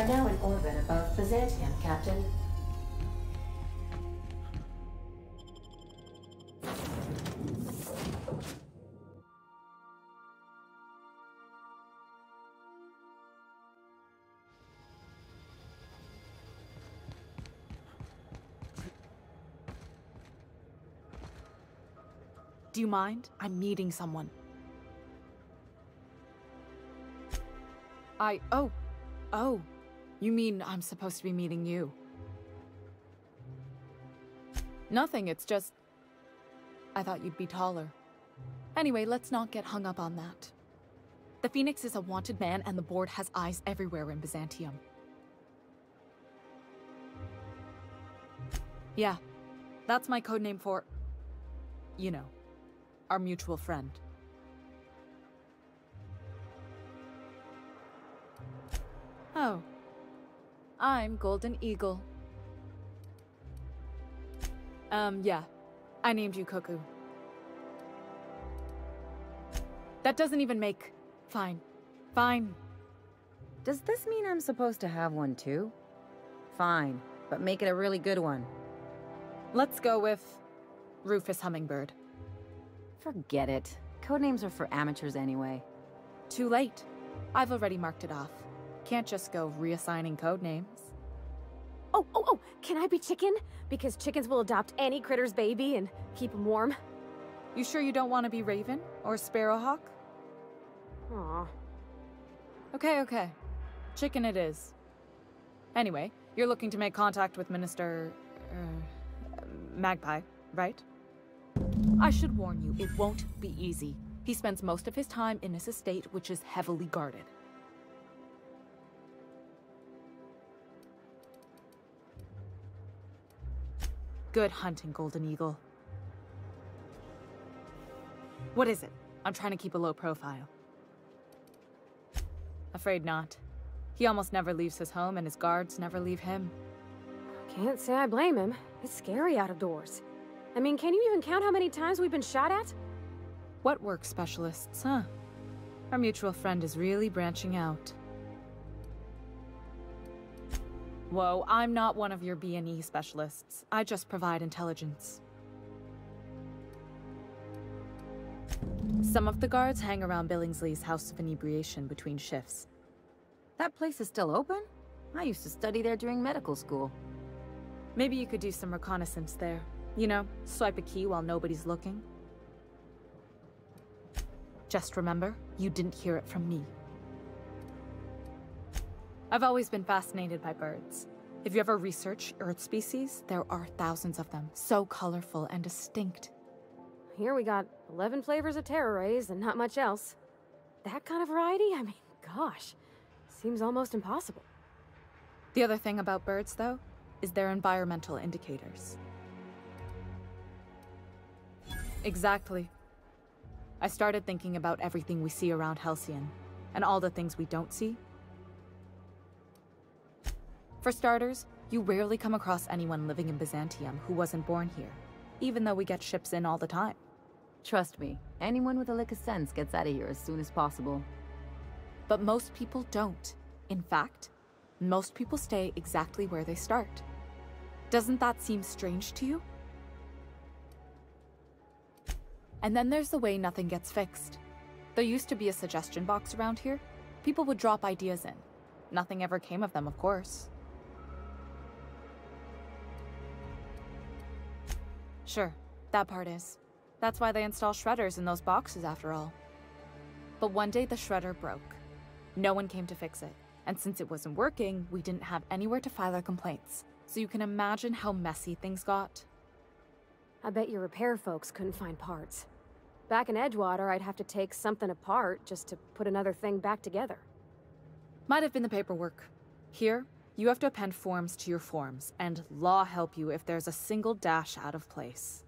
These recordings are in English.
are now in orbit above Byzantium, Captain. Do you mind? I'm meeting someone. Oh. You mean I'm supposed to be meeting you? Nothing, it's just... I thought you'd be taller. Anyway, let's not get hung up on that. The Phoenix is a wanted man, and the board has eyes everywhere in Byzantium. Yeah, that's my codename for... you know, our mutual friend. Oh. I'm Golden Eagle. Yeah. I named you Cuckoo. That doesn't even make... Fine. Fine. Does this mean I'm supposed to have one too? Fine, but make it a really good one. Let's go with... Rufus Hummingbird. Forget it. Codenames are for amateurs anyway. Too late. I've already marked it off. Can't just go reassigning codenames. Oh, can I be Chicken? Because chickens will adopt any critter's baby and keep him warm. You sure you don't want to be Raven? Or Sparrowhawk? Aw. Okay. Chicken it is. Anyway, you're looking to make contact with Minister... Magpie, right? I should warn you, it won't be easy. He spends most of his time in his estate, which is heavily guarded. Good hunting, Golden Eagle. What is it? I'm trying to keep a low profile. Afraid not. He almost never leaves his home, and his guards never leave him. Can't say I blame him. It's scary out of doors. I mean, can you even count how many times we've been shot at? What work specialists, huh? Our mutual friend is really branching out. Whoa, I'm not one of your B&E specialists. I just provide intelligence. Some of the guards hang around Billingsley's House of Inebriation between shifts. That place is still open? I used to study there during medical school. Maybe you could do some reconnaissance there. You know, swipe a key while nobody's looking. Just remember, you didn't hear it from me. I've always been fascinated by birds. If you ever research Earth species, there are thousands of them, so colorful and distinct. Here we got 11 flavors of terror rays and not much else. That kind of variety? I mean, gosh, seems almost impossible. The other thing about birds, though, is their environmental indicators. Exactly. I started thinking about everything we see around Halcyon, and all the things we don't see. For starters, you rarely come across anyone living in Byzantium who wasn't born here, even though we get ships in all the time. Trust me, anyone with a lick of sense gets out of here as soon as possible. But most people don't. In fact, most people stay exactly where they start. Doesn't that seem strange to you? And then there's the way nothing gets fixed. There used to be a suggestion box around here. People would drop ideas in. Nothing ever came of them, of course. Sure, that part is. That's why they install shredders in those boxes after all. But one day the shredder broke. No one came to fix it. And since it wasn't working, we didn't have anywhere to file our complaints. So you can imagine how messy things got. I bet your repair folks couldn't find parts. Back in Edgewater, I'd have to take something apart just to put another thing back together. Might have been the paperwork. Here, you have to append forms to your forms, and law help you if there's a single dash out of place.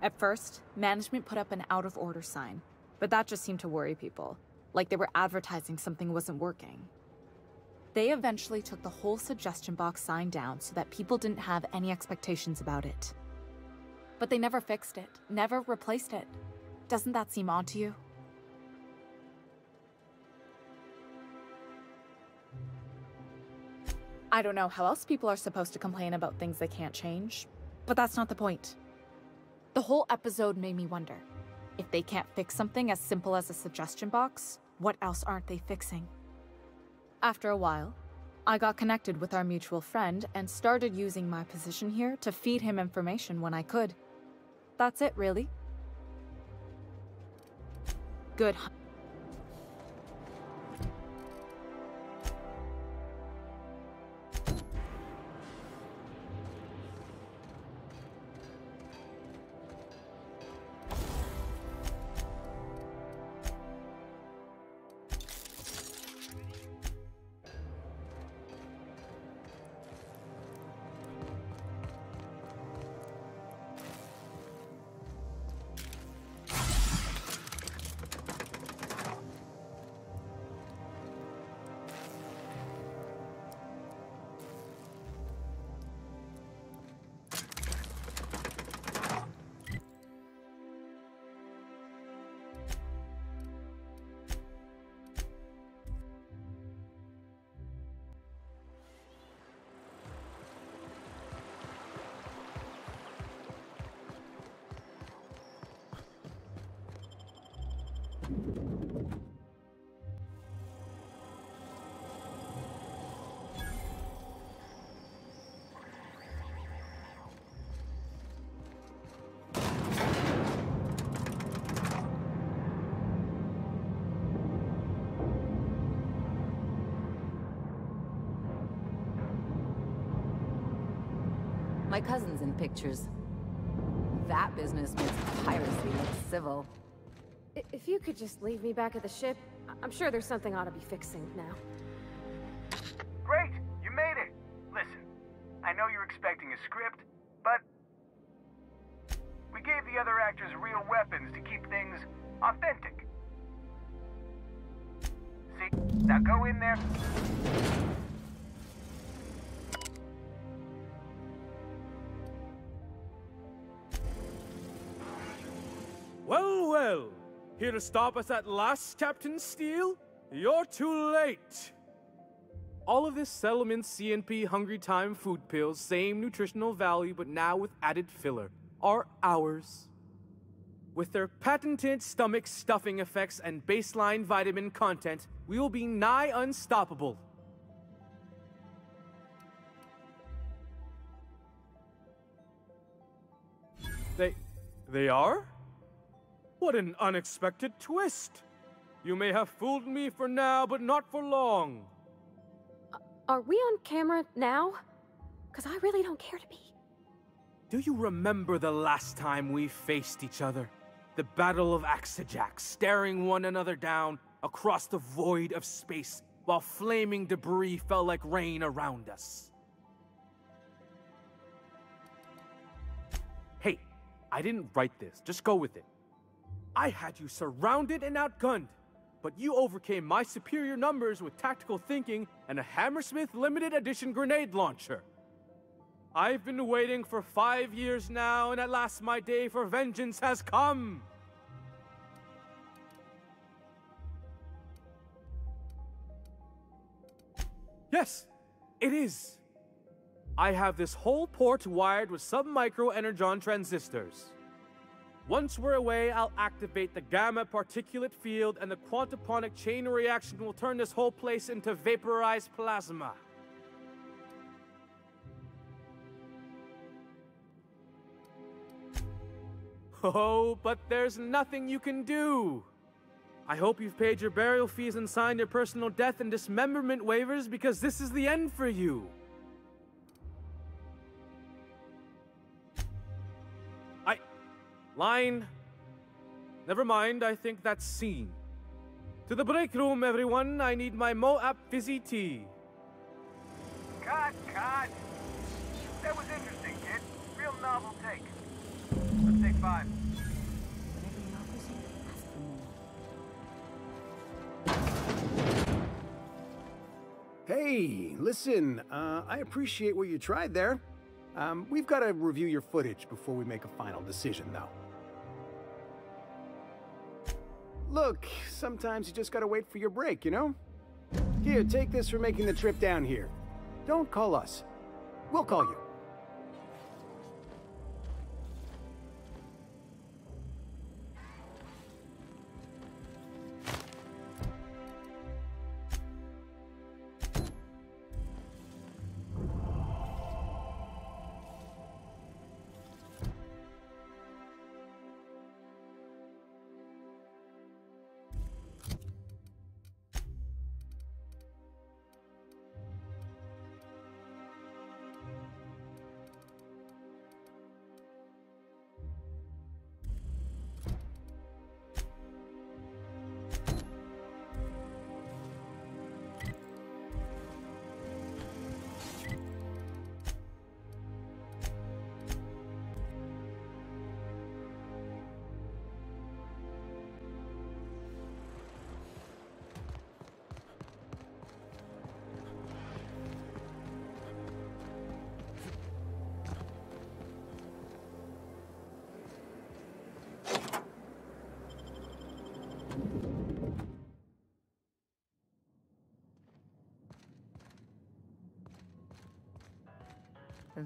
At first, management put up an out-of-order sign, but that just seemed to worry people, like they were advertising something wasn't working. They eventually took the whole suggestion box sign down so that people didn't have any expectations about it. But they never fixed it, never replaced it. Doesn't that seem odd to you? I don't know how else people are supposed to complain about things they can't change, but that's not the point. The whole episode made me wonder, if they can't fix something as simple as a suggestion box, what else aren't they fixing? After a while, I got connected with our mutual friend and started using my position here to feed him information when I could. That's it, really. Good. My cousin's in pictures. That business makes piracy look civil. If you could just leave me back at the ship, I'm sure there's something ought to be fixing now. Great! You made it! Listen, I know you're expecting a script, but we gave the other actors real weapons to keep things authentic. See? Now go in there. Well, well. Here to stop us at last, Captain Steele? You're too late. All of this Settlement CNP Hungry Time food pills, same nutritional value, but now with added filler, are ours. With their patented stomach stuffing effects and baseline vitamin content, we will be nigh unstoppable. They are? What an unexpected twist! You may have fooled me for now, but not for long. Are we on camera now? Because I really don't care to be. Do you remember the last time we faced each other? The Battle of Axejack, staring one another down across the void of space while flaming debris fell like rain around us. Hey, I didn't write this, just go with it. I had you surrounded and outgunned, but you overcame my superior numbers with tactical thinking and a Hammersmith limited edition grenade launcher. I've been waiting for 5 years now, and at last my day for vengeance has come. Yes, it is. I have this whole port wired with sub-micro energon transistors. Once we're away, I'll activate the gamma particulate field, and the quantaponic chain reaction will turn this whole place into vaporized plasma. Oh, but there's nothing you can do. I hope you've paid your burial fees and signed your personal death and dismemberment waivers, because this is the end for you. Line. Never mind, I think that's scene. To the break room, everyone. I need my Moab fizzy tea. Cut! That was interesting, kid. Real novel take. Let's take 5. Hey, listen, I appreciate what you tried there. We've got to review your footage before we make a final decision, though. Look, sometimes you just gotta wait for your break, you know? Here, take this for making the trip down here. Don't call us. We'll call you.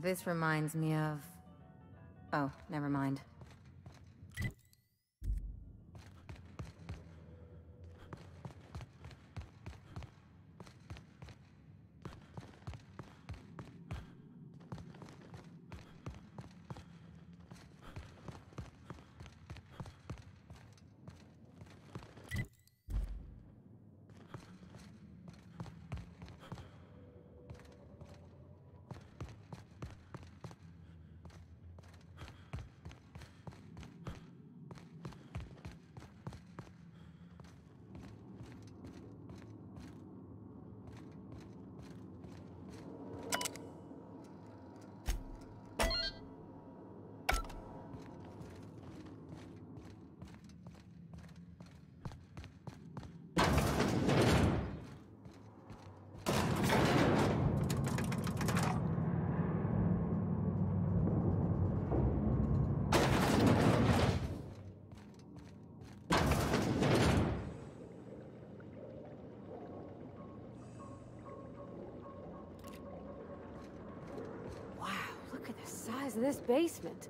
This reminds me of... Oh, never mind. Size of this basement.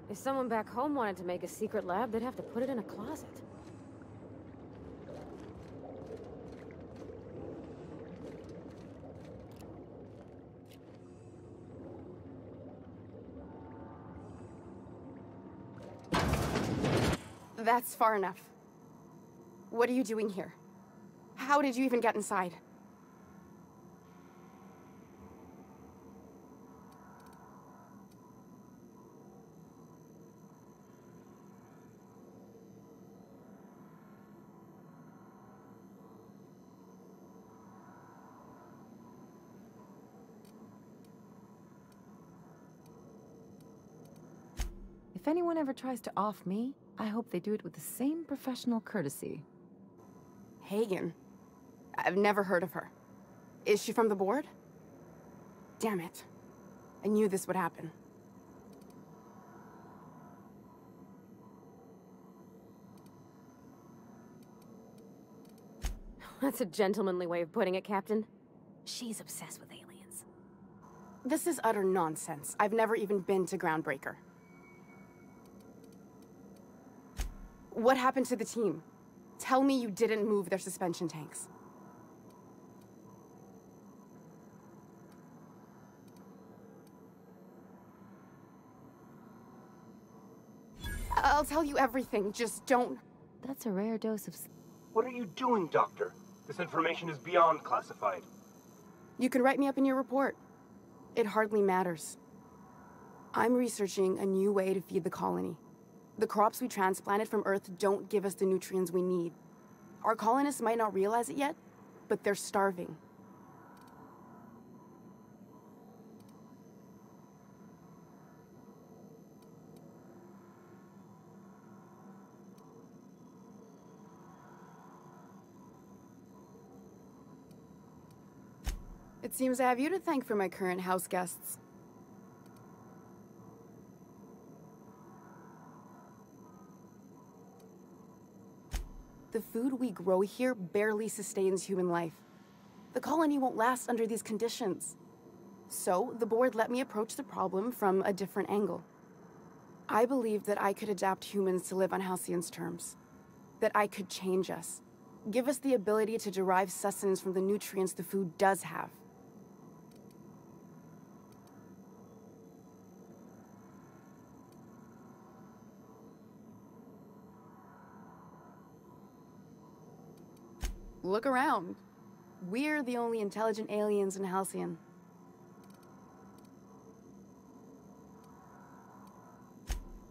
If someone back home wanted to make a secret lab, they'd have to put it in a closet. That's far enough. What are you doing here? How did you even get inside? If anyone ever tries to off me, I hope they do it with the same professional courtesy. Hagen? I've never heard of her. Is she from the board? Damn it. I knew this would happen. That's a gentlemanly way of putting it, Captain. She's obsessed with aliens. This is utter nonsense. I've never even been to Groundbreaker. What happened to the team? Tell me you didn't move their suspension tanks. I'll tell you everything, just don't... That's a rare dose of... What are you doing, Doctor? This information is beyond classified. You can write me up in your report. It hardly matters. I'm researching a new way to feed the colony. The crops we transplanted from Earth don't give us the nutrients we need. Our colonists might not realize it yet, but they're starving. It seems I have you to thank for my current house guests. The food we grow here barely sustains human life. The colony won't last under these conditions. So the board let me approach the problem from a different angle. I believed that I could adapt humans to live on Halcyon's terms. That I could change us. Give us the ability to derive sustenance from the nutrients the food does have. Look around. We're the only intelligent aliens in Halcyon.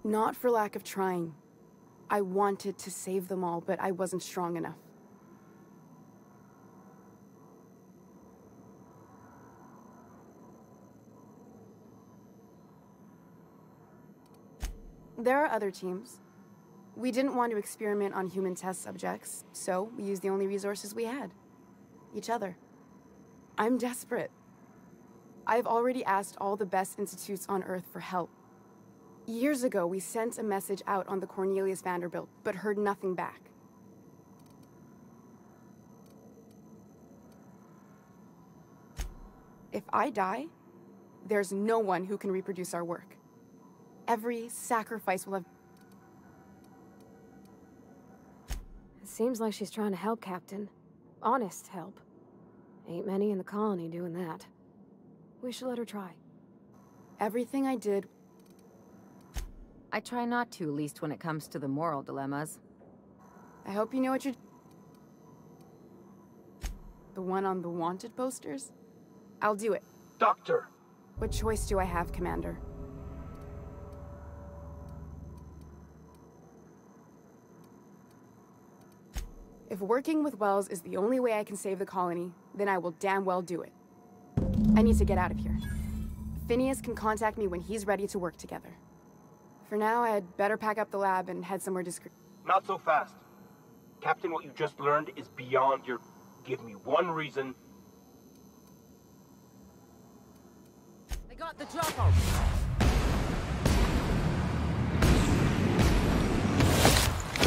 Not for lack of trying. I wanted to save them all, but I wasn't strong enough. There are other teams. We didn't want to experiment on human test subjects, so we used the only resources we had. Each other. I'm desperate. I've already asked all the best institutes on Earth for help. Years ago, we sent a message out on the Cornelius Vanderbilt, but heard nothing back. If I die, there's no one who can reproduce our work. Every sacrifice will have... It seems like she's trying to help, Captain. Honest help. Ain't many in the colony doing that. We should let her try. Everything I did... I try not to, at least when it comes to the moral dilemmas. I hope you know what you're... The one on the wanted posters? I'll do it. Doctor! What choice do I have, Commander? If working with Wells is the only way I can save the colony, then I will damn well do it. I need to get out of here. Phineas can contact me when he's ready to work together. For now, I'd better pack up the lab and head somewhere discreet. Not so fast. Captain, what you just learned is beyond your... Give me one reason. I got the Jocko!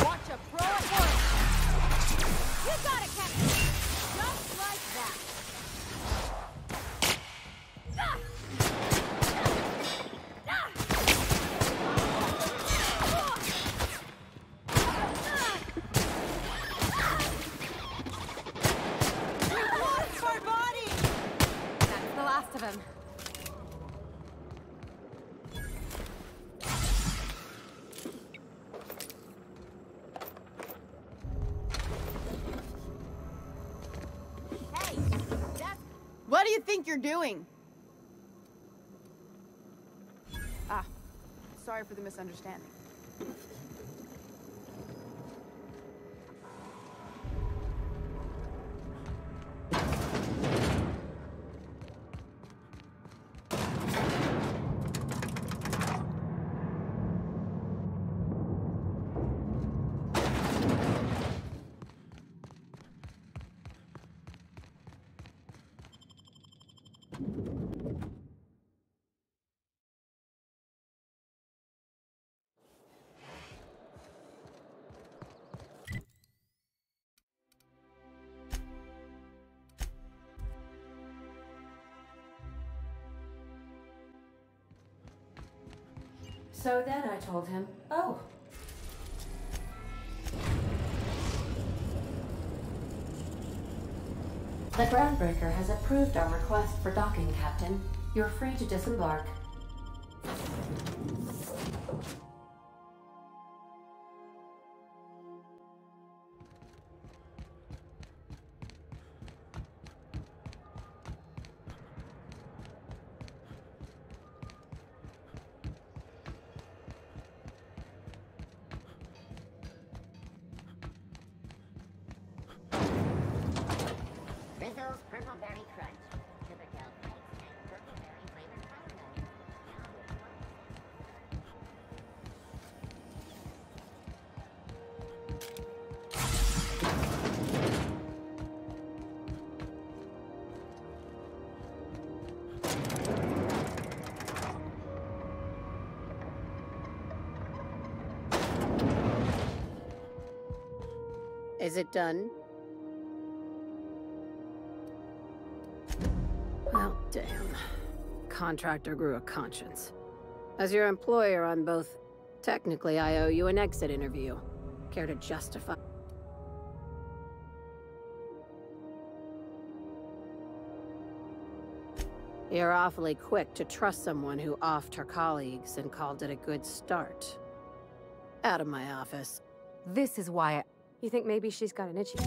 Watch a pro at work! You got it, Captain! Just like that! That's the last of him. Hey, that's... What do you think you're doing? Ah, sorry for the misunderstanding. So then I told him, oh. The Groundbreaker has approved our request for docking, Captain. You're free to disembark. Rizzo's Purple Berry Crunch. Sugar gel flakes and purple berry flavored marshmallows. Is it done? Well, damn. contractor grew a conscience. As your employer, I'm both... Technically, I owe you an exit interview. Care to justify... You're awfully quick to trust someone who offed her colleagues and called it a good start. Out of my office. This is why You think maybe she's got an itchy...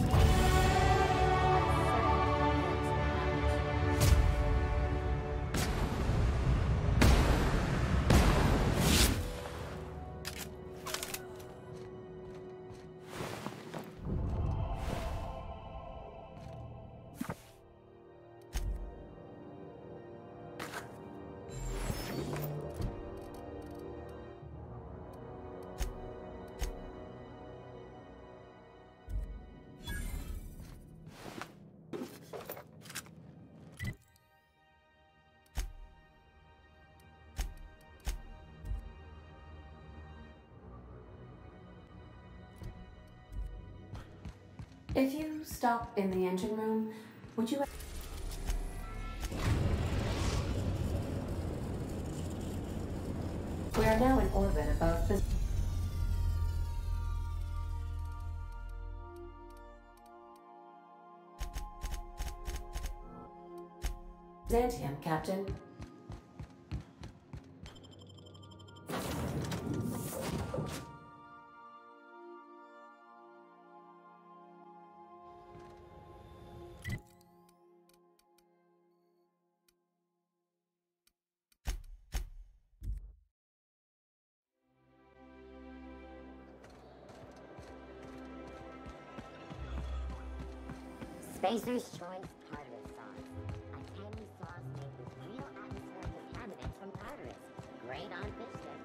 If you stop in the engine room, would you... We are now in orbit above the... Xantium, Captain. Spacer's Choice Tartarus sauce. A tangy sauce made with real atmospheric contaminants from Tartarus. Great on fish sticks.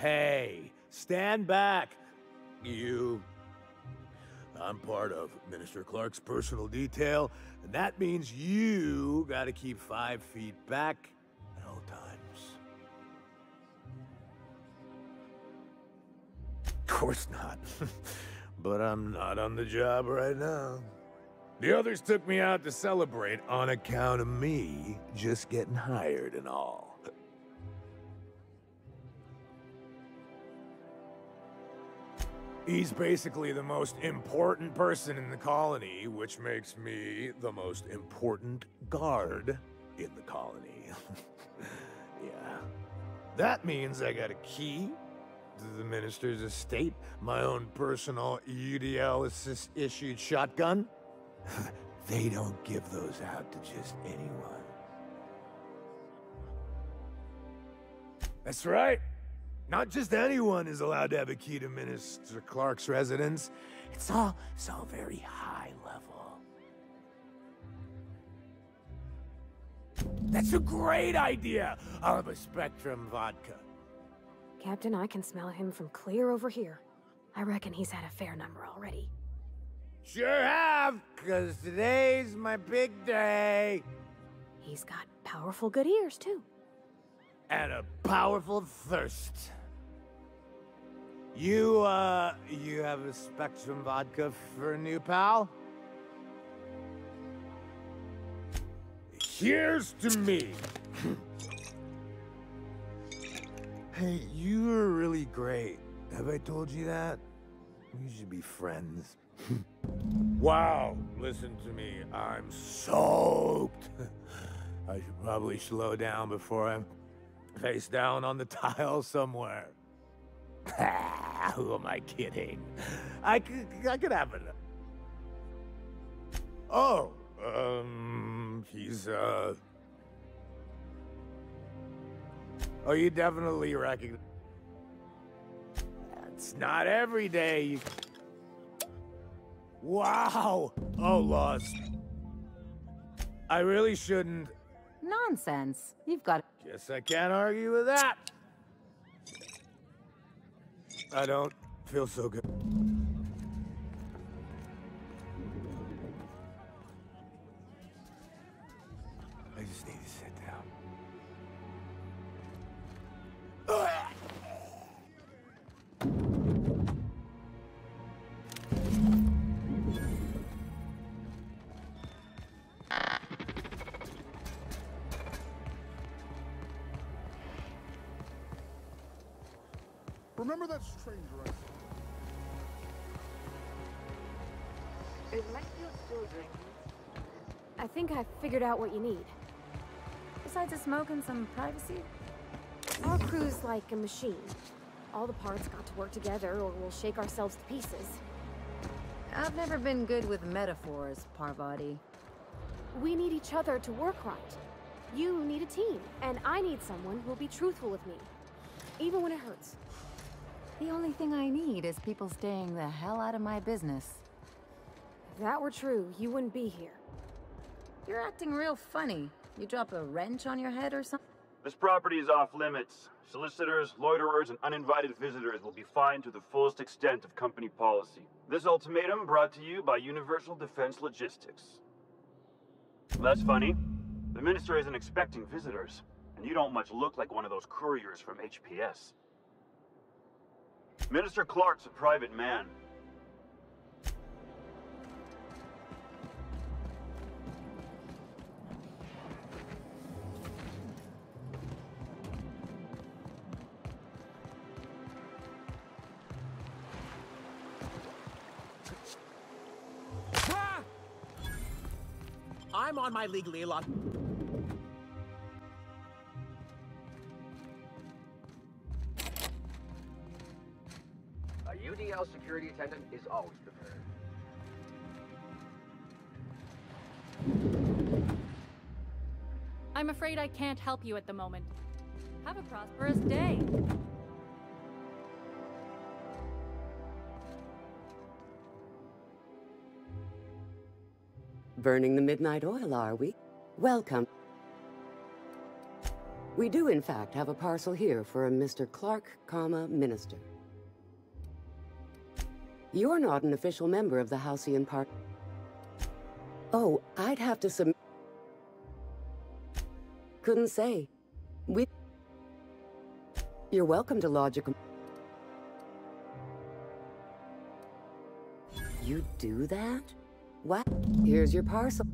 Hey! Stand back, you. I'm part of Minister Clark's personal detail, and that means you gotta keep 5 feet back at all times. Of course not. But I'm not on the job right now. The others took me out to celebrate on account of me just getting hired and all. He's basically the most important person in the colony, which makes me the most important guard in the colony. Yeah. That means I got a key to the minister's estate, my own personal UDL-issued shotgun. They don't give those out to just anyone. That's right. Not just anyone is allowed to have a key to Minister Clark's residence. It's all very high level. That's a great idea! I'll have a Spectrum vodka. Captain, I can smell him from clear over here. I reckon he's had a fair number already. Sure have, 'cause today's my big day. He's got powerful good ears, too. And a powerful thirst. You have a Spectrum vodka for a new pal? Here's to me. Hey, you were really great. Have I told you that? We should be friends. Wow, listen to me. I'm soaked. I should probably slow down before I'm face down on the tile somewhere. Who am I kidding? I could have it. Oh, he's, Oh, you definitely recognize... It's not every day you... Wow! Oh, lost. I really shouldn't... Nonsense. You've got... Guess I can't argue with that. I don't feel so good. I just need to sit down. Remember that stranger I saw? Is Mayfield still drinking? I think I figured out what you need. Besides a smoke and some privacy? Our crew's like a machine. All the parts got to work together or we'll shake ourselves to pieces. I've never been good with metaphors, Parvati. We need each other to work right. You need a team, and I need someone who'll be truthful with me. Even when it hurts. The only thing I need is people staying the hell out of my business. If that were true, you wouldn't be here. You're acting real funny. You drop a wrench on your head or something? This property is off limits. Solicitors, loiterers, and uninvited visitors will be fined to the fullest extent of company policy. This ultimatum brought to you by Universal Defense Logistics. That's funny. The Minister isn't expecting visitors, and you don't much look like one of those couriers from HPS. Minister Clark's a private man. I'm on my legally allowed. A UDL security attendant is always prepared. I'm afraid I can't help you at the moment. Have a prosperous day. Burning the midnight oil, are we? Welcome. We do, in fact, have a parcel here for a Mr. Clark, Minister. You're not an official member of the Halcyon Park. Oh, I'd have to submit. Couldn't say. You're welcome to lodge a You do that? What? Here's your parcel.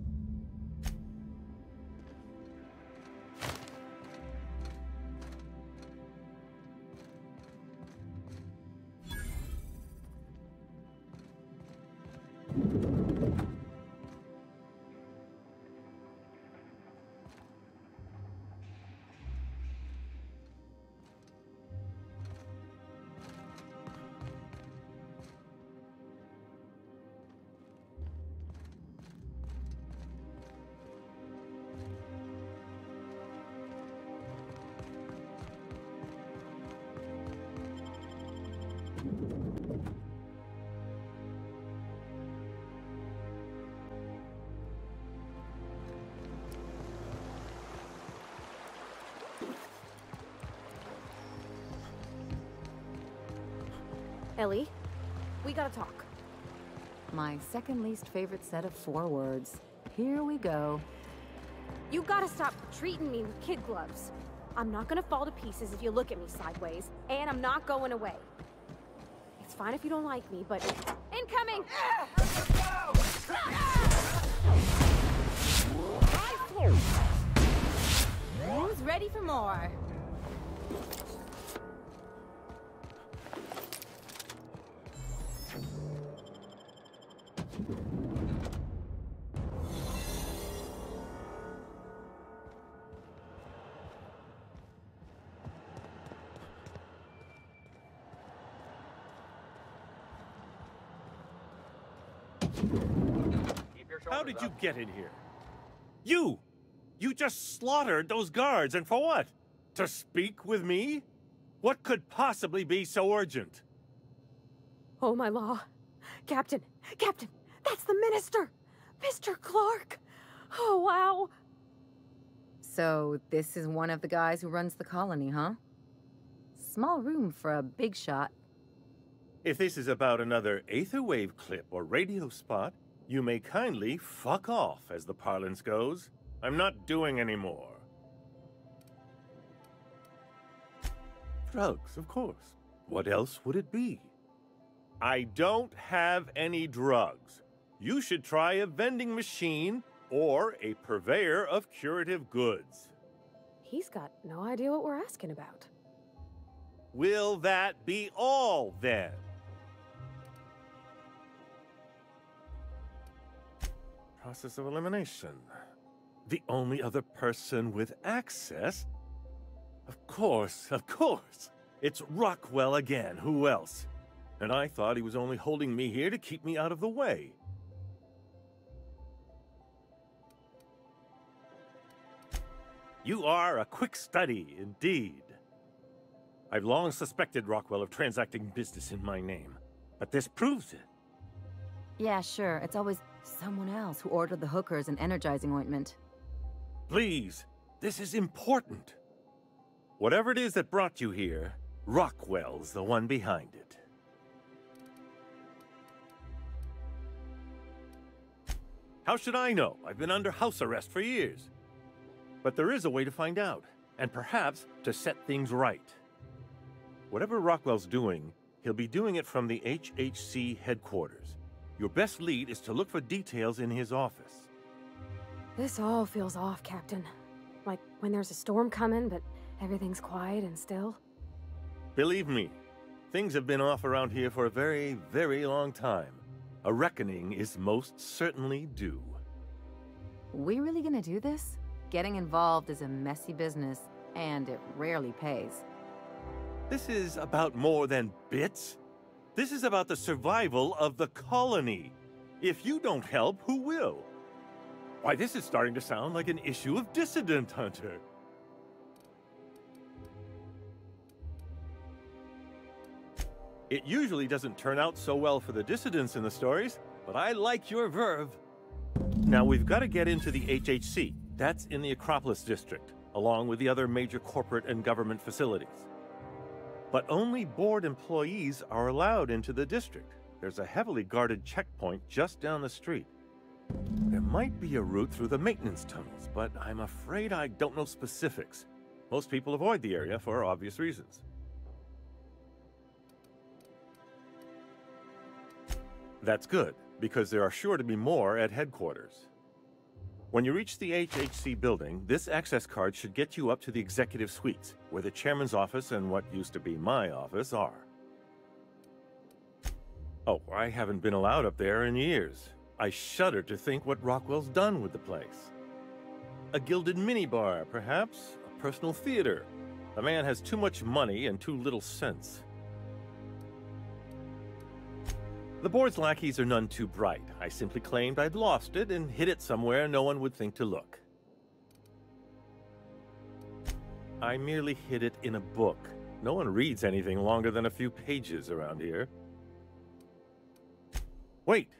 Ellie, we gotta talk. My second least favorite set of 4 words. Here we go. You gotta stop treating me with kid gloves. I'm not gonna fall to pieces if you look at me sideways, and I'm not going away. It's fine if you don't like me, but... Incoming! Who's ready for more? How did you get in here? You! You just slaughtered those guards, and for what? To speak with me? What could possibly be so urgent? Oh, my law. Captain! Captain! That's the Minister! Mr. Clark! Oh, wow! So, this is one of the guys who runs the colony, huh? Small room for a big shot. If this is about another Aetherwave clip or radio spot, you may kindly fuck off, as the parlance goes. I'm not doing any more. Drugs, of course. What else would it be? I don't have any drugs. You should try a vending machine or a purveyor of curative goods. He's got no idea what we're asking about. Will that be all, then? Process of elimination. The only other person with access? Of course. It's Rockwell again. Who else? And I thought he was only holding me here to keep me out of the way. You are a quick study, indeed. I've long suspected Rockwell of transacting business in my name, but this proves it. Yeah, sure. It's always someone else who ordered the hookers and energizing ointment. Please, this is important. Whatever it is that brought you here, Rockwell's the one behind it. How should I know? I've been under house arrest for years. But there is a way to find out, and perhaps to set things right. Whatever Rockwell's doing, he'll be doing it from the HHC headquarters. Your best lead is to look for details in his office. This all feels off, Captain. Like when there's a storm coming, but everything's quiet and still. Believe me, things have been off around here for a very, very long time. A reckoning is most certainly due. We really gonna do this? Getting involved is a messy business, and it rarely pays. This is about more than bits. This is about the survival of the colony. If you don't help, who will? Why, this is starting to sound like an issue of Dissident Hunter. It usually doesn't turn out so well for the dissidents in the stories, but I like your verve. Now, we've got to get into the HHC. That's in the Acropolis district, along with the other major corporate and government facilities. But only board employees are allowed into the district. There's a heavily guarded checkpoint just down the street. There might be a route through the maintenance tunnels, but I'm afraid I don't know specifics. Most people avoid the area for obvious reasons. That's good, because there are sure to be more at headquarters. When you reach the HHC building, this access card should get you up to the executive suites, where the chairman's office and what used to be my office are. Oh, I haven't been allowed up there in years. I shudder to think what Rockwell's done with the place. A gilded minibar, perhaps? A personal theater? The man has too much money and too little sense. The board's lackeys are none too bright. I simply claimed I'd lost it and hid it somewhere no one would think to look. I merely hid it in a book. No one reads anything longer than a few pages around here. Wait!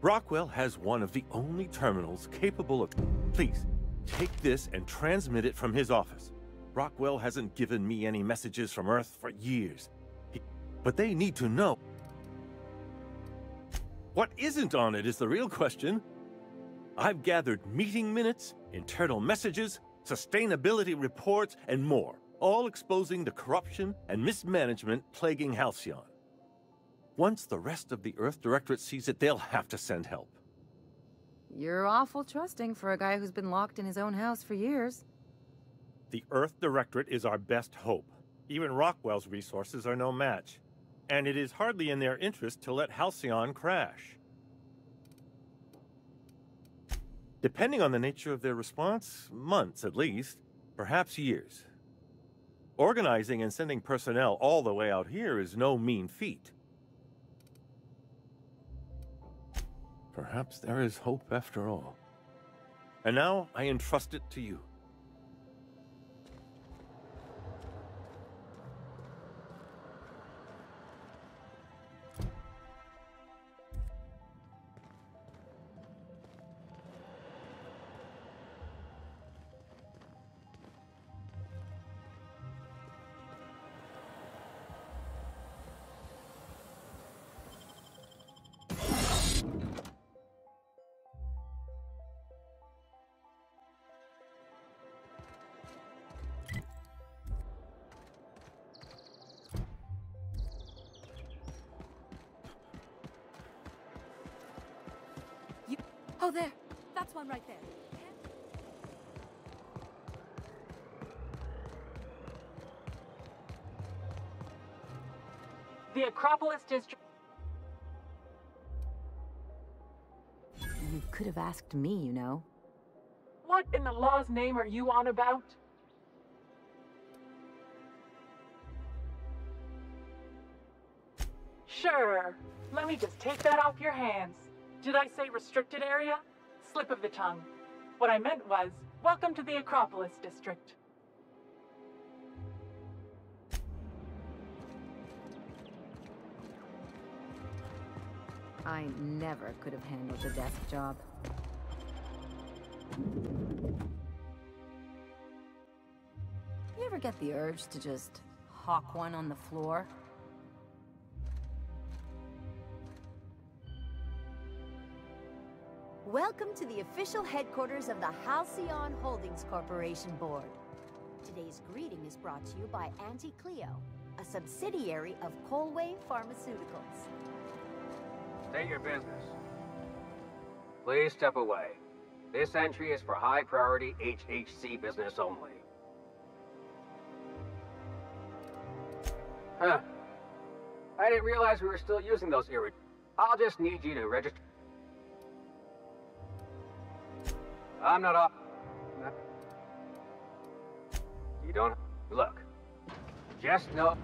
Rockwell has one of the only terminals capable of... Please, take this and transmit it from his office. Rockwell hasn't given me any messages from Earth for years. But they need to know. What isn't on it is the real question. I've gathered meeting minutes, internal messages, sustainability reports, and more, all exposing the corruption and mismanagement plaguing Halcyon. Once the rest of the Earth Directorate sees it, they'll have to send help. You're awful trusting for a guy who's been locked in his own house for years. The Earth Directorate is our best hope. Even Rockwell's resources are no match. And it is hardly in their interest to let Halcyon crash. Depending on the nature of their response, months at least, perhaps years. Organizing and sending personnel all the way out here is no mean feat. Perhaps there is hope after all. And now I entrust it to you. Oh, there. That's one right there. The Acropolis District... You could have asked me, you know. What in the law's name are you on about? Sure. Let me just take that off your hands. Did I say restricted area? Slip of the tongue. What I meant was, welcome to the Acropolis District. I never could have handled a desk job. You ever get the urge to just hawk one on the floor? Welcome to the official headquarters of the Halcyon Holdings Corporation Board. Today's greeting is brought to you by Auntie Cleo, a subsidiary of Colway Pharmaceuticals. State your business. Please step away. This entry is for high-priority HHC business only. Huh. I didn't realize we were still using those I'll just need you to register. I'm not off. You don't... Look. Just know...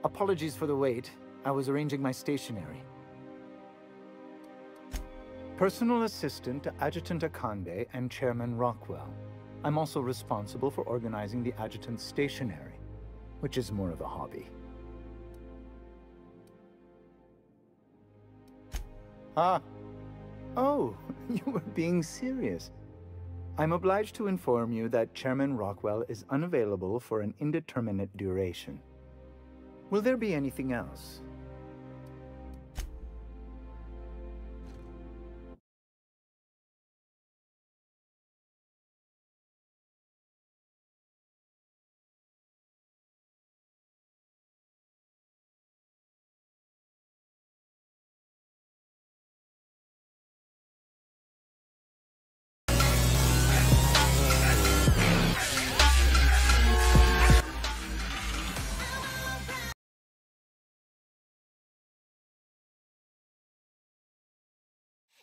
Apologies for the wait. I was arranging my stationery. Personal assistant to Adjutant Akande and Chairman Rockwell. I'm also responsible for organizing the adjutant's stationery, which is more of a hobby. Ah. Oh, you were being serious. I'm obliged to inform you that Chairman Rockwell is unavailable for an indeterminate duration. Will there be anything else?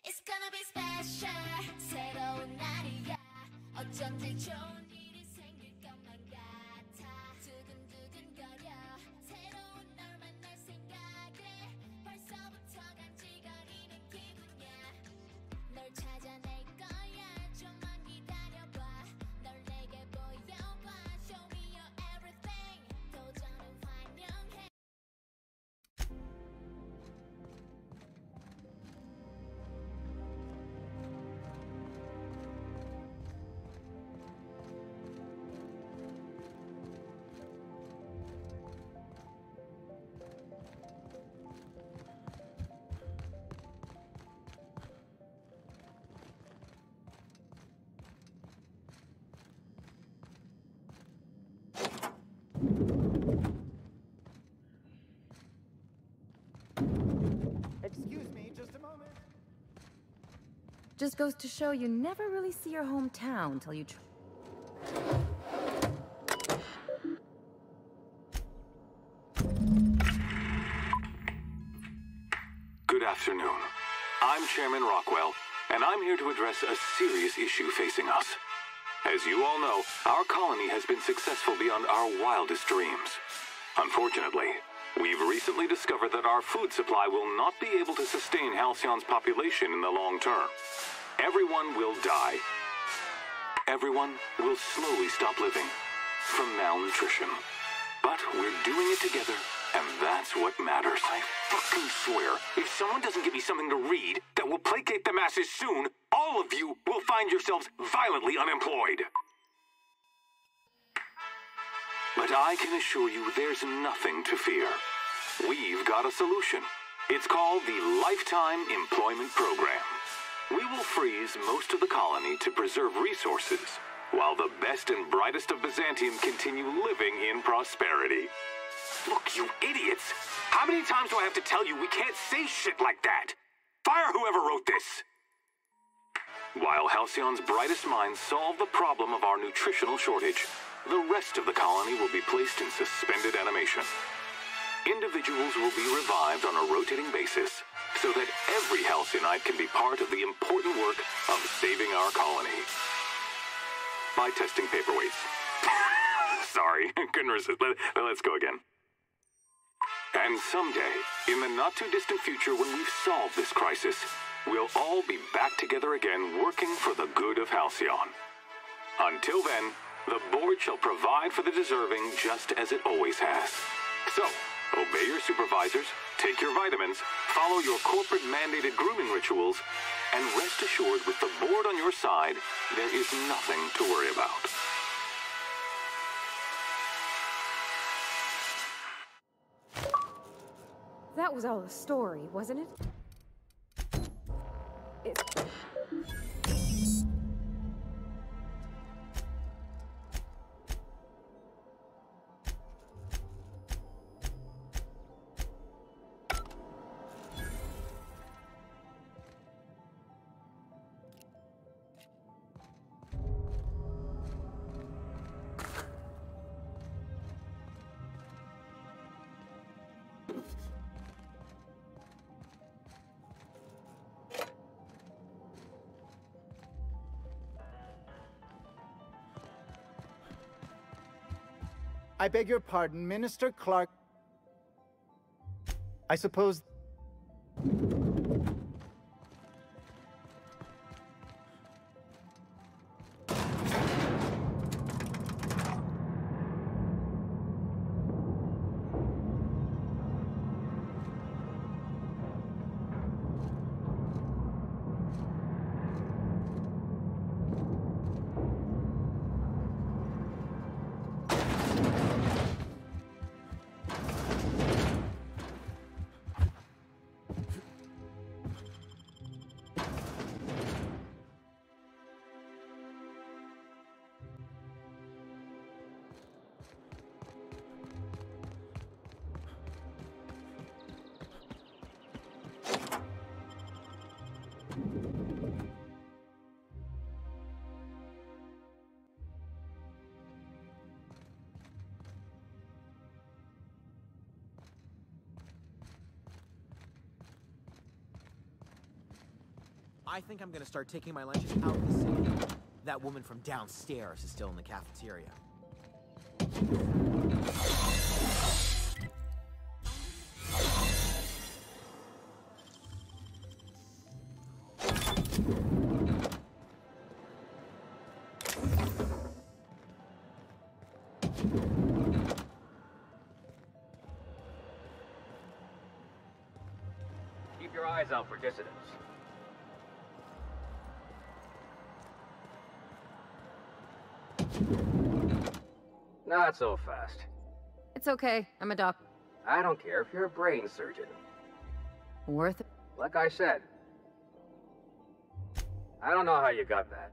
It's gonna be special. 새로운 날이야. 어쩐지 좋은 일이 생길 것만 같아. 두근두근거려. 새로운 널 만날 생각에 벌써부터 간질거리는 기분이야. 널 찾아낼 거야. 좀만 기다려봐. 널 내게 보여봐. Show me your everything. 도전은 환영해. Excuse me, just a moment. Just goes to show you never really see your hometown till you Good afternoon. I'm Chairman Rockwell, and I'm here to address a serious issue facing us. As you all know, our colony has been successful beyond our wildest dreams. Unfortunately, we've recently discovered that our food supply will not be able to sustain Halcyon's population in the long term. Everyone will die. Everyone will slowly stop living from malnutrition. But we're doing it together, and that's what matters. I fucking swear, if someone doesn't give me something to read that will placate the masses soon, all of you will find yourselves violently unemployed. But I can assure you there's nothing to fear. We've got a solution. It's called the Lifetime Employment Program. We will freeze most of the colony to preserve resources, while the best and brightest of Byzantium continue living in prosperity. Look, you idiots! How many times do I have to tell you we can't say shit like that? Fire whoever wrote this! While Halcyon's brightest minds solve the problem of our nutritional shortage, the rest of the colony will be placed in suspended animation. Individuals will be revived on a rotating basis so that every Halcyonite can be part of the important work of saving our colony. By testing paperweights. Sorry, couldn't resist. Let's go again. And someday, in the not-too-distant future when we've solved this crisis, we'll all be back together again working for the good of Halcyon. Until then, the board shall provide for the deserving just as it always has. So, obey your supervisors, take your vitamins, follow your corporate-mandated grooming rituals, and rest assured with the board on your side, there is nothing to worry about. That was all a story, wasn't it? I beg your pardon, Minister Clark. I suppose... I think I'm gonna start taking my lunches out of the city. That woman from downstairs is still in the cafeteria. Keep your eyes out for dissidents. Not so fast. It's okay. I'm a doc. I don't care if you're a brain surgeon. Worth it? Like I said. I don't know how you got that.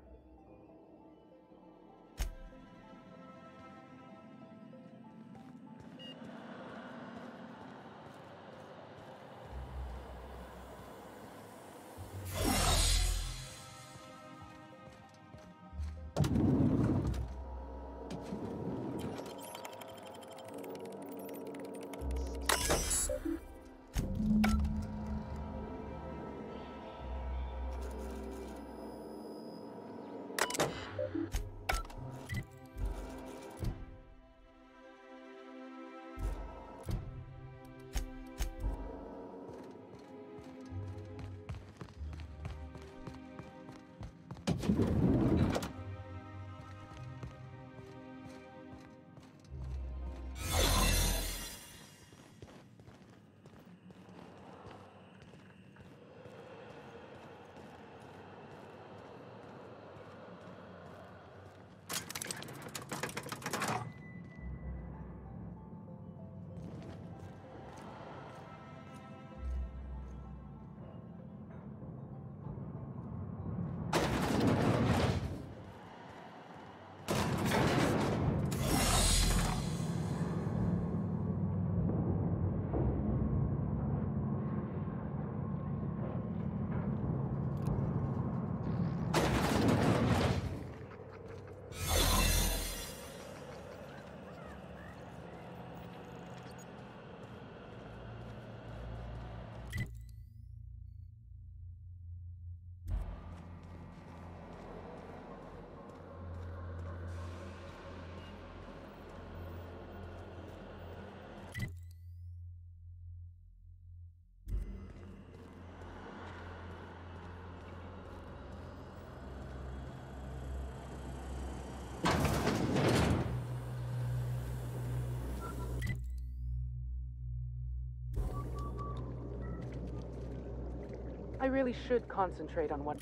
I really should concentrate on what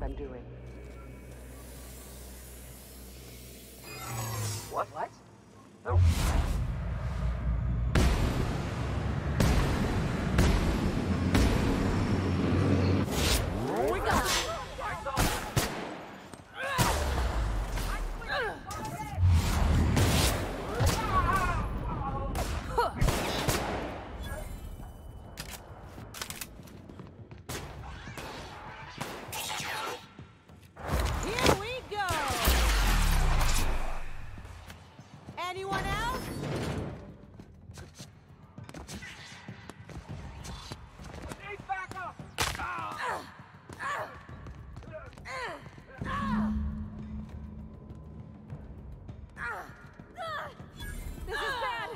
I'm doing. What? No. We got it! Here we go! Anyone else? Need backup! This is bad!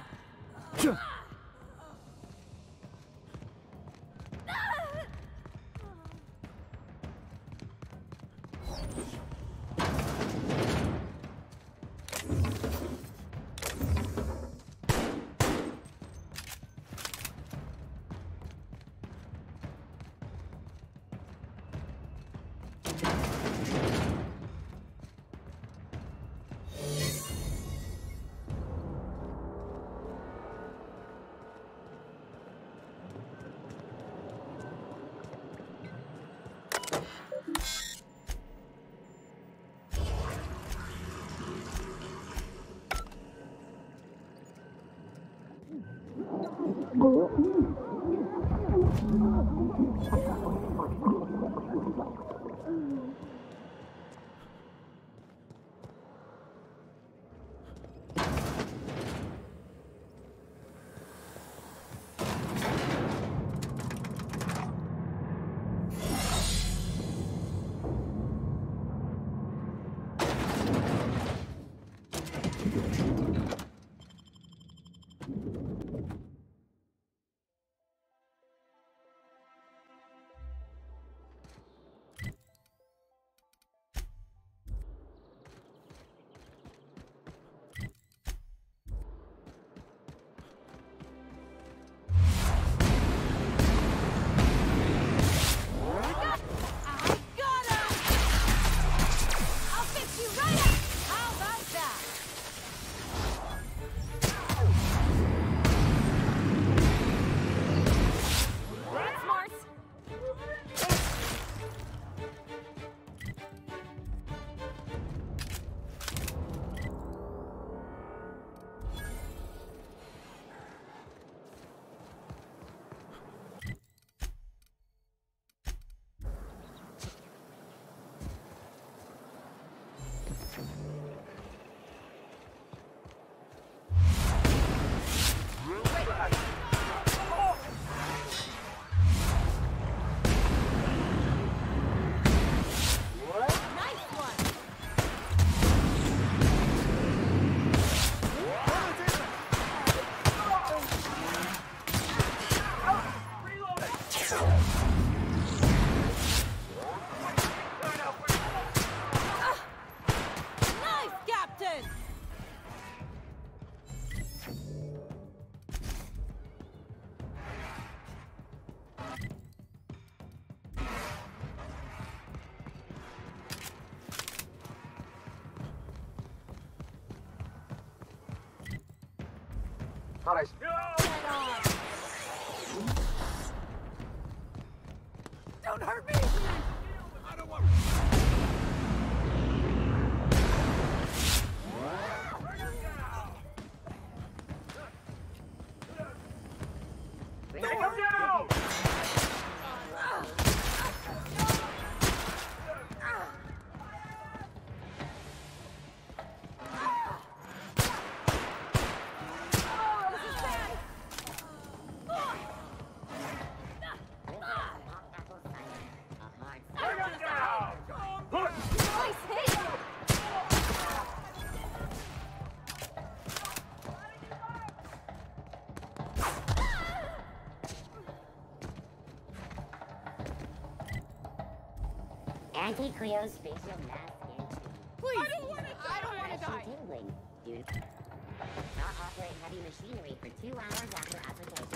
Thought I... Don't hurt me! I don't want... Take him down! Anti-Cleo's facial mask into. Please! I don't want to die! Tingling. Not operate heavy machinery for 2 hours after application.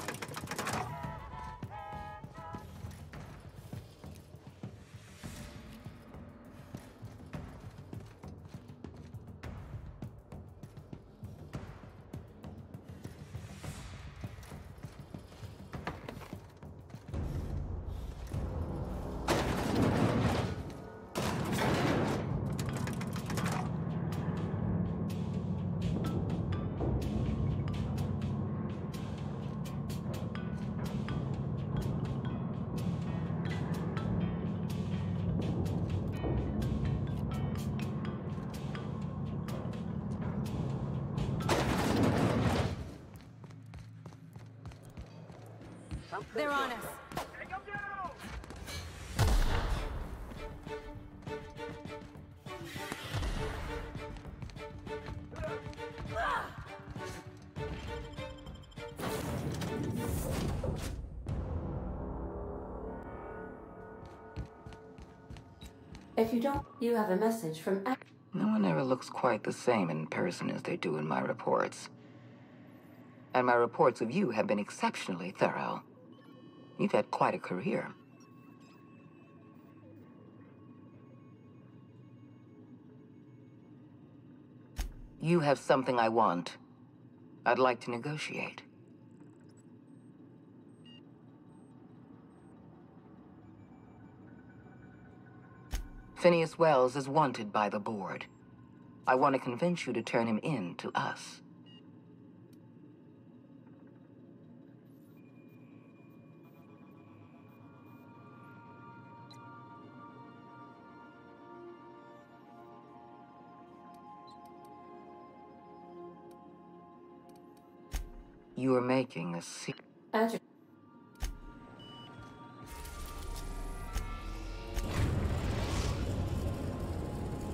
They're on us. If you don't, you have a message from... No one ever looks quite the same in person as they do in my reports. And my reports of you have been exceptionally thorough. You've had quite a career. You have something I want. I'd like to negotiate. Phineas Wells is wanted by the board. I want to convince you to turn him in to us. You are making a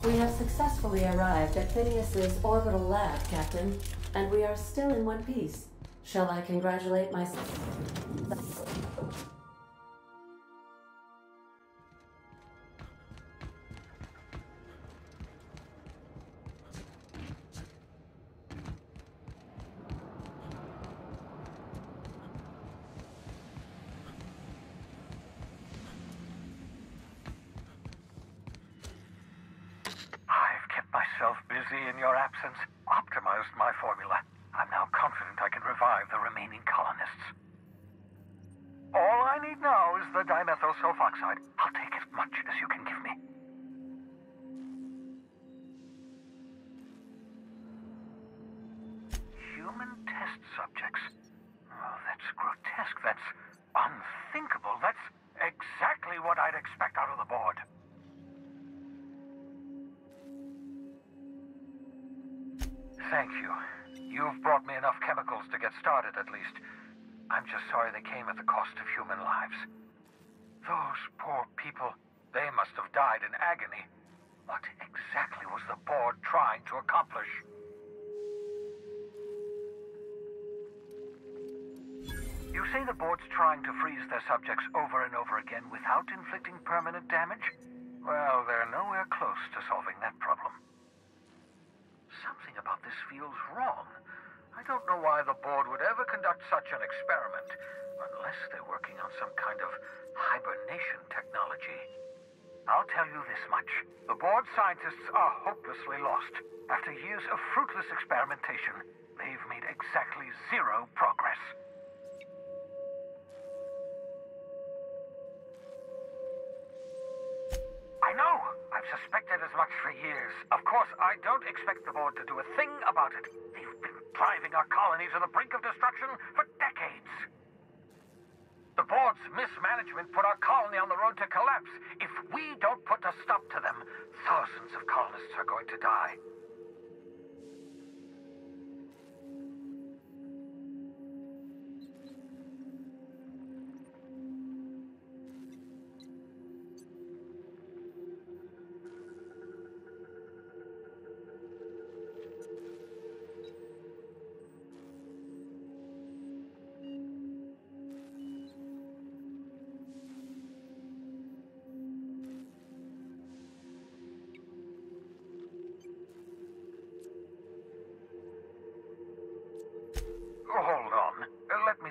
We have successfully arrived at Phineas's orbital lab, Captain, and we are still in one piece. Shall I congratulate myself? I've kept myself busy in your absence, optimized my formula. I'm now confident I can revive the remaining colonists. All I need now is the dimethyl sulfoxide. I'll take as much as you can give me. Human test subjects. Oh, that's grotesque. That's unthinkable. That's exactly what I'd expect out of the board. Thank you. You've brought me enough chemicals to get started, at least. I'm just sorry they came at the cost of human lives. Those poor people, they must have died in agony. What exactly was the board trying to accomplish? You say the board's trying to freeze their subjects over and over again without inflicting permanent damage? Well, they're nowhere close to solving that problem. Something about this feels wrong. I don't know why the board would ever conduct such an experiment, unless they're working on some kind of hibernation technology. I'll tell you this much. The board scientists are hopelessly lost. After years of fruitless experimentation, they've made exactly 0 progress. I know! I've suspected as much for years. Of course, I don't expect the board to do a thing about it. They've been driving our colony to the brink of destruction for decades. The board's mismanagement put our colony on the road to collapse. If we don't put a stop to them, thousands of colonists are going to die.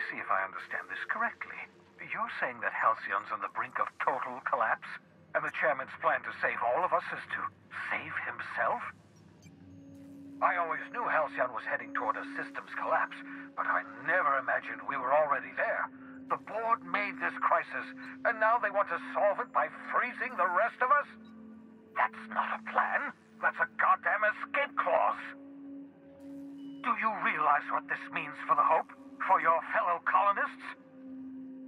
see if I understand this correctly. You're saying that Halcyon's on the brink of total collapse? And the chairman's plan to save all of us is to save himself? I always knew Halcyon was heading toward a systems collapse, but I never imagined we were already there. The board made this crisis, and now they want to solve it by freezing the rest of us? That's not a plan. That's a goddamn escape clause. Do you realize what this means for the Hope? For your fellow colonists?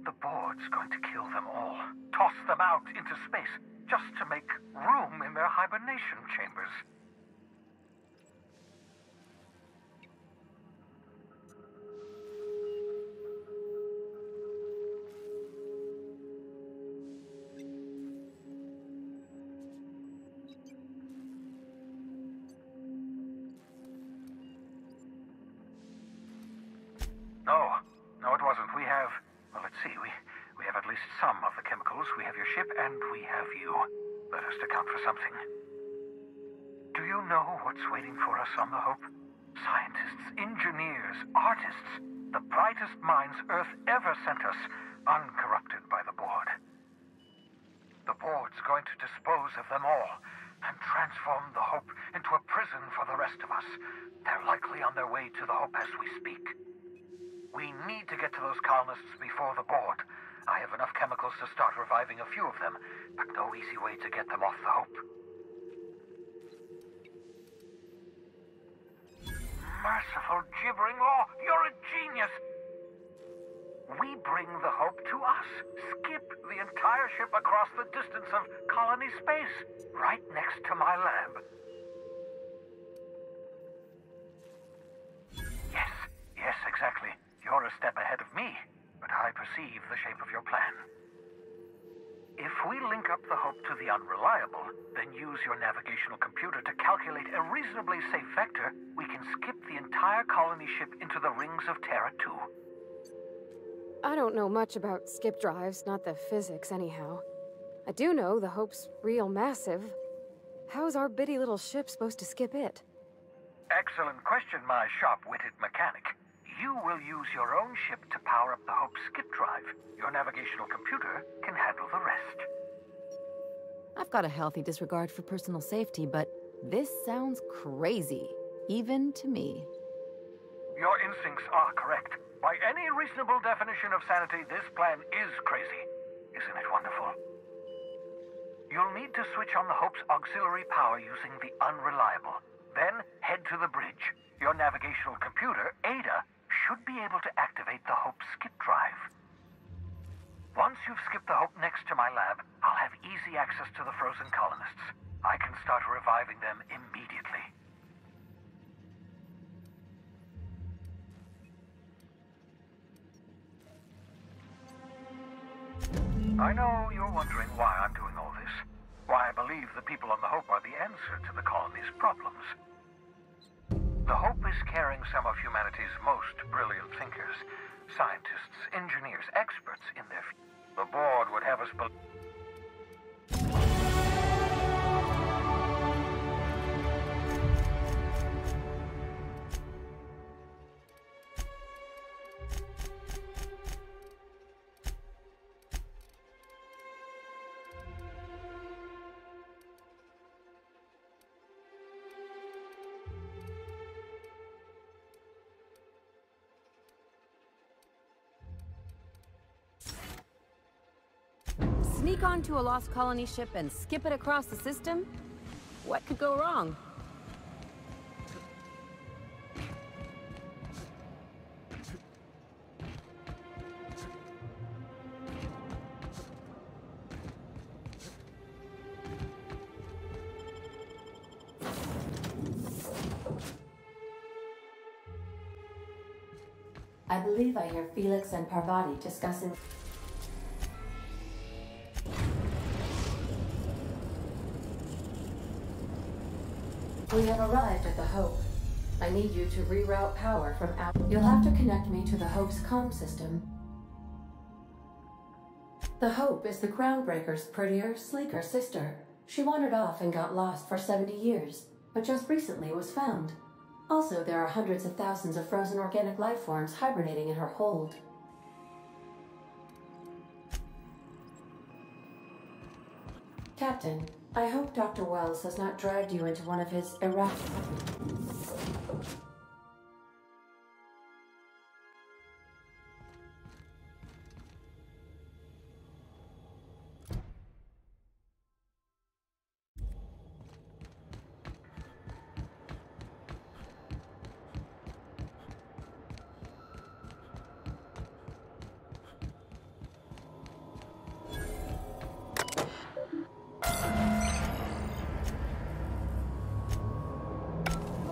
The board's going to kill them all. Toss them out into space, just to make room in their hibernation chambers. No, it wasn't. We have... Well, let's see. We have at least some of the chemicals. We have your ship, and we have you. That has to count for something. Do you know what's waiting for us on the Hope? Scientists, engineers, artists. The brightest minds Earth ever sent us, uncorrupted by the board. The board's going to dispose of them all and transform the Hope into a prison for the rest of us. They're likely on their way to the Hope as we speak. We need to get to those colonists before the board. I have enough chemicals to start reviving a few of them, but no easy way to get them off the Hope. Merciful gibbering law, you're a genius! We bring the Hope to us. Skip the entire ship across the distance of colony space, right next to my lab. Yes, exactly. You're a step ahead of me, but I perceive the shape of your plan. If we link up the Hope to the Unreliable, then use your navigational computer to calculate a reasonably safe vector, we can skip the entire colony ship into the rings of Terra 2. I don't know much about skip drives, not the physics anyhow. I do know the Hope's real massive. How's our bitty little ship supposed to skip it? Excellent question, my sharp-witted mechanic. You will use your own ship to power up the Hope's skip drive. Your navigational computer can handle the rest. I've got a healthy disregard for personal safety, but this sounds crazy, even to me. Your instincts are correct. By any reasonable definition of sanity, this plan is crazy. Isn't it wonderful? You'll need to switch on the Hope's auxiliary power using the Unreliable. Then head to the bridge. Your navigational computer, Ada, should be able to activate the Hope skip drive. Once you've skipped the Hope next to my lab, I'll have easy access to the frozen colonists. I can start reviving them immediately. I know you're wondering why I'm doing all this. Why I believe the people on the Hope are the answer to the colony's problems. The Hope is carrying some of humanity's most brilliant thinkers, scientists, engineers, experts in their field. The board would have us believe. Sneak onto a lost colony ship and skip it across the system? What could go wrong? I believe I hear Felix and Parvati discussing... We have arrived at the Hope. I need you to reroute power from out. You'll have to connect me to the Hope's comm system. The Hope is the Groundbreaker's prettier, sleeker sister. She wandered off and got lost for 70 years, but just recently was found. Also, there are hundreds of thousands of frozen organic life forms hibernating in her hold. Captain, I hope Dr. Wells has not dragged you into one of his erratic...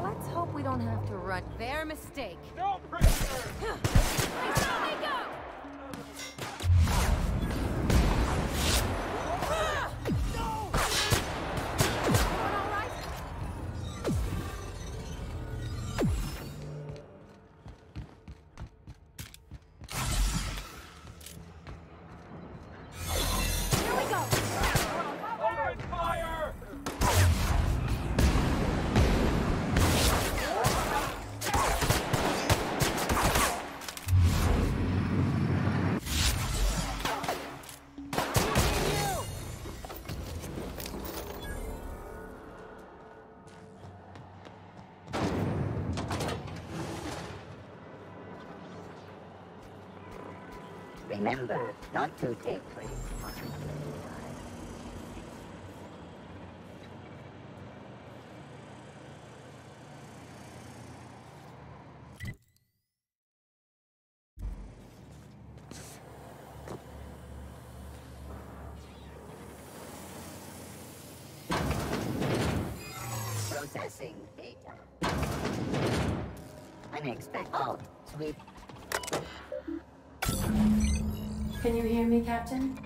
Let's hope we don't have to run. Their mistake. No, prisoner! Remember, not to take place. Processing data. Unexpected. Oh, sweet. Can you hear me, Captain?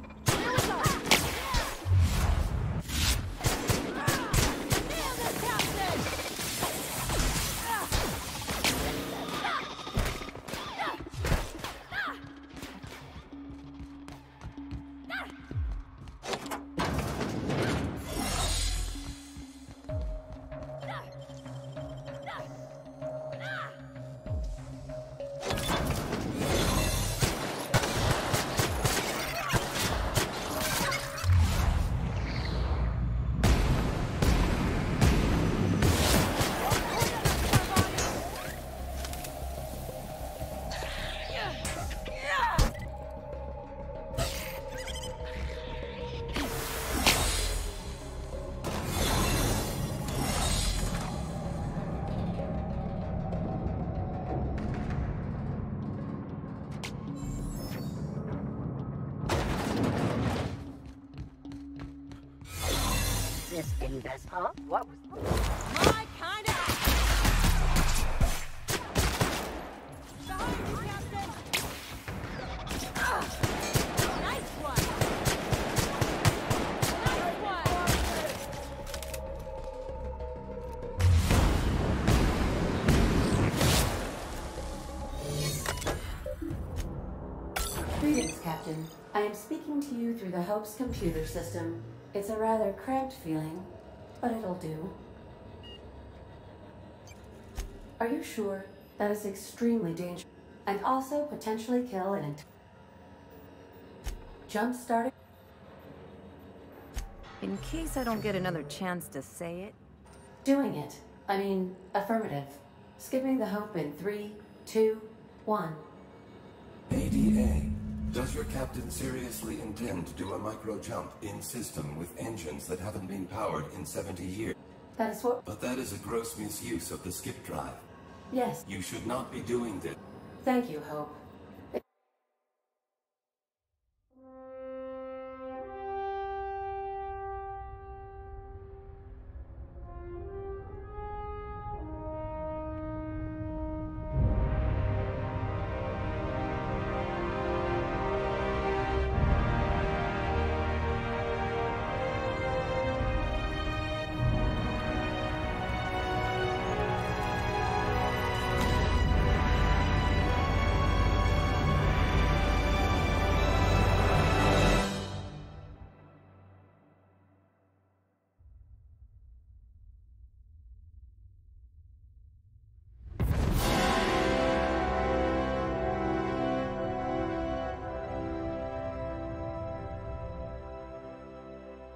This invest. Huh? What was My kind of... Behind you, Captain! Nice one! Nice one! Greetings, Captain. I am speaking to you through the Hope's computer system. It's a rather cramped feeling, but it'll do. Are you sure? That is extremely dangerous, and also potentially kill an entire... Jump-starting? In case I don't get another chance to say it. Doing it. I mean, affirmative. Skipping the Hope in 3, 2, 1. ADA. Does your captain seriously intend to do a micro-jump in-system with engines that haven't been powered in 70 years? That is what... But that is a gross misuse of the skip drive. Yes. You should not be doing this. Thank you, Hope.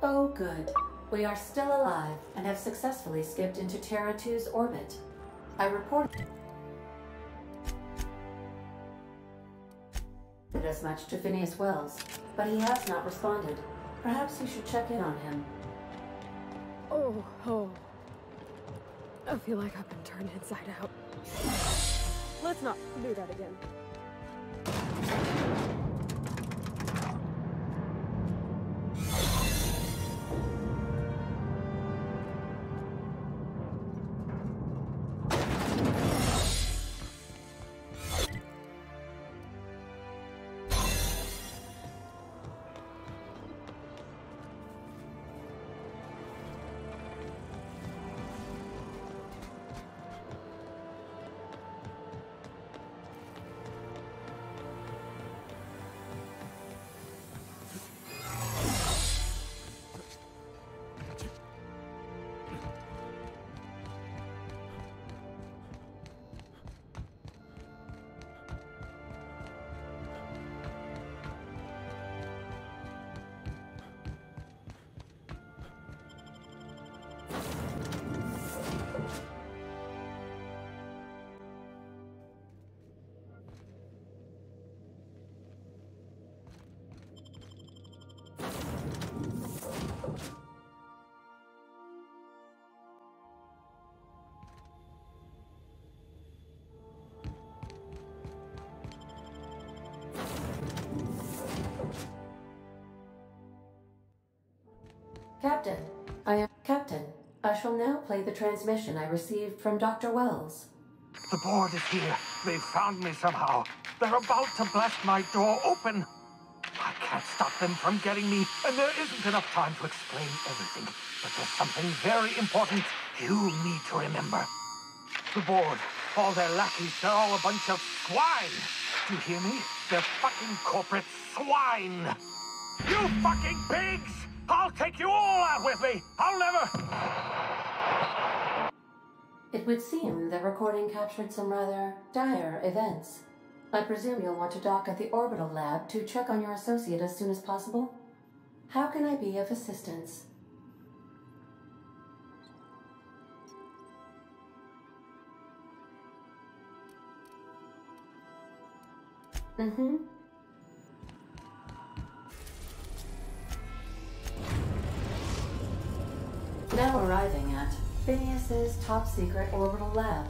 Oh, good. We are still alive and have successfully skipped into Terra 2's orbit. I reported as much to Phineas Wells, but he has not responded. Perhaps you should check in on him. Oh. I feel like I've been turned inside out. Let's not do that again. Captain, I shall now play the transmission I received from Dr. Wells. The board is here. They've found me somehow. They're about to blast my door open. I can't stop them from getting me, and there isn't enough time to explain everything. But there's something very important you need to remember. The board, all their lackeys, they're all a bunch of swine. Do you hear me? They're fucking corporate swine. You fucking pigs! I'll take you all out with me! I'll never... It would seem the recording captured some rather dire events. I presume you'll want to dock at the orbital lab to check on your associate as soon as possible? How can I be of assistance? Now arriving at Phineas's top-secret orbital lab.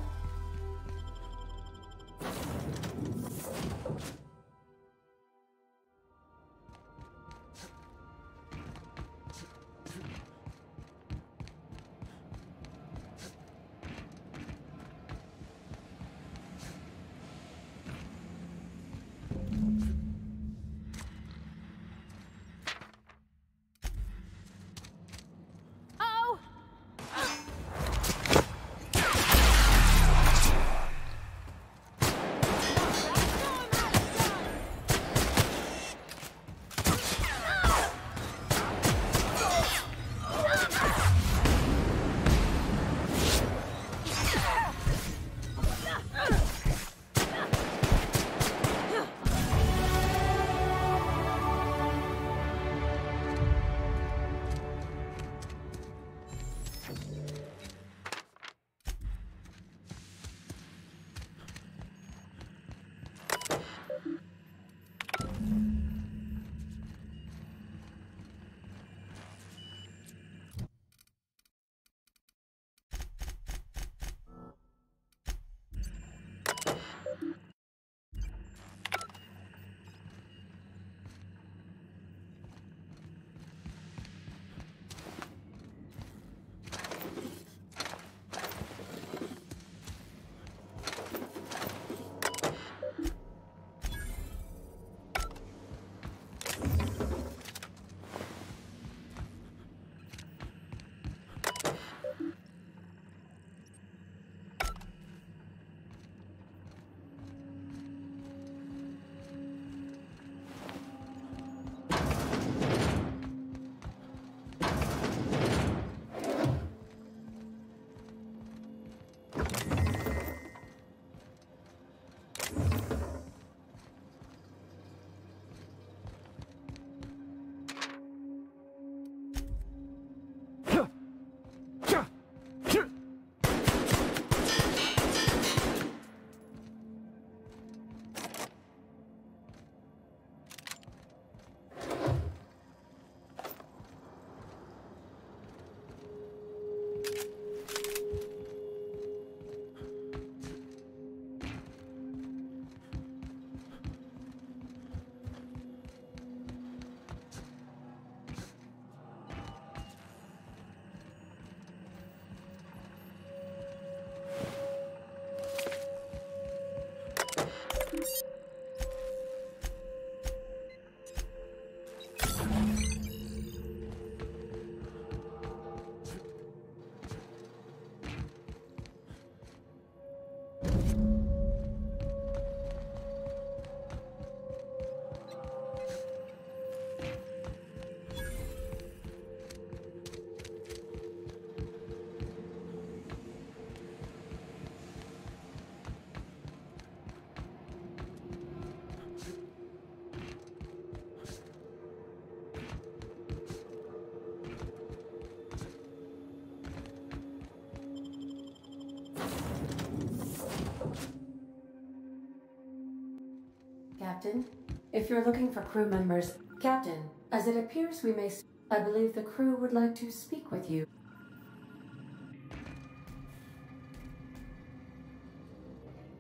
Captain, if you're looking for crew members... Captain, as it appears we may... I believe the crew would like to speak with you.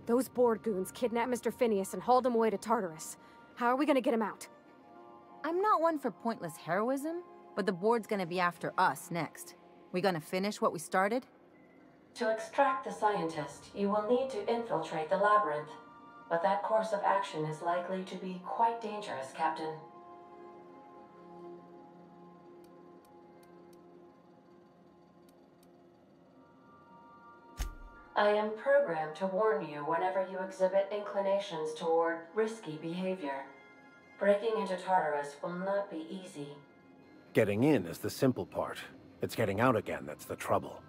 Those board goons kidnapped Mr. Phineas and hauled him away to Tartarus. How are we gonna get him out? I'm not one for pointless heroism, but the board's gonna be after us next. We gonna finish what we started? To extract the scientist, you will need to infiltrate the labyrinth. But that course of action is likely to be quite dangerous, Captain. I am programmed to warn you whenever you exhibit inclinations toward risky behavior. Breaking into Tartarus will not be easy. Getting in is the simple part. It's getting out again that's the trouble.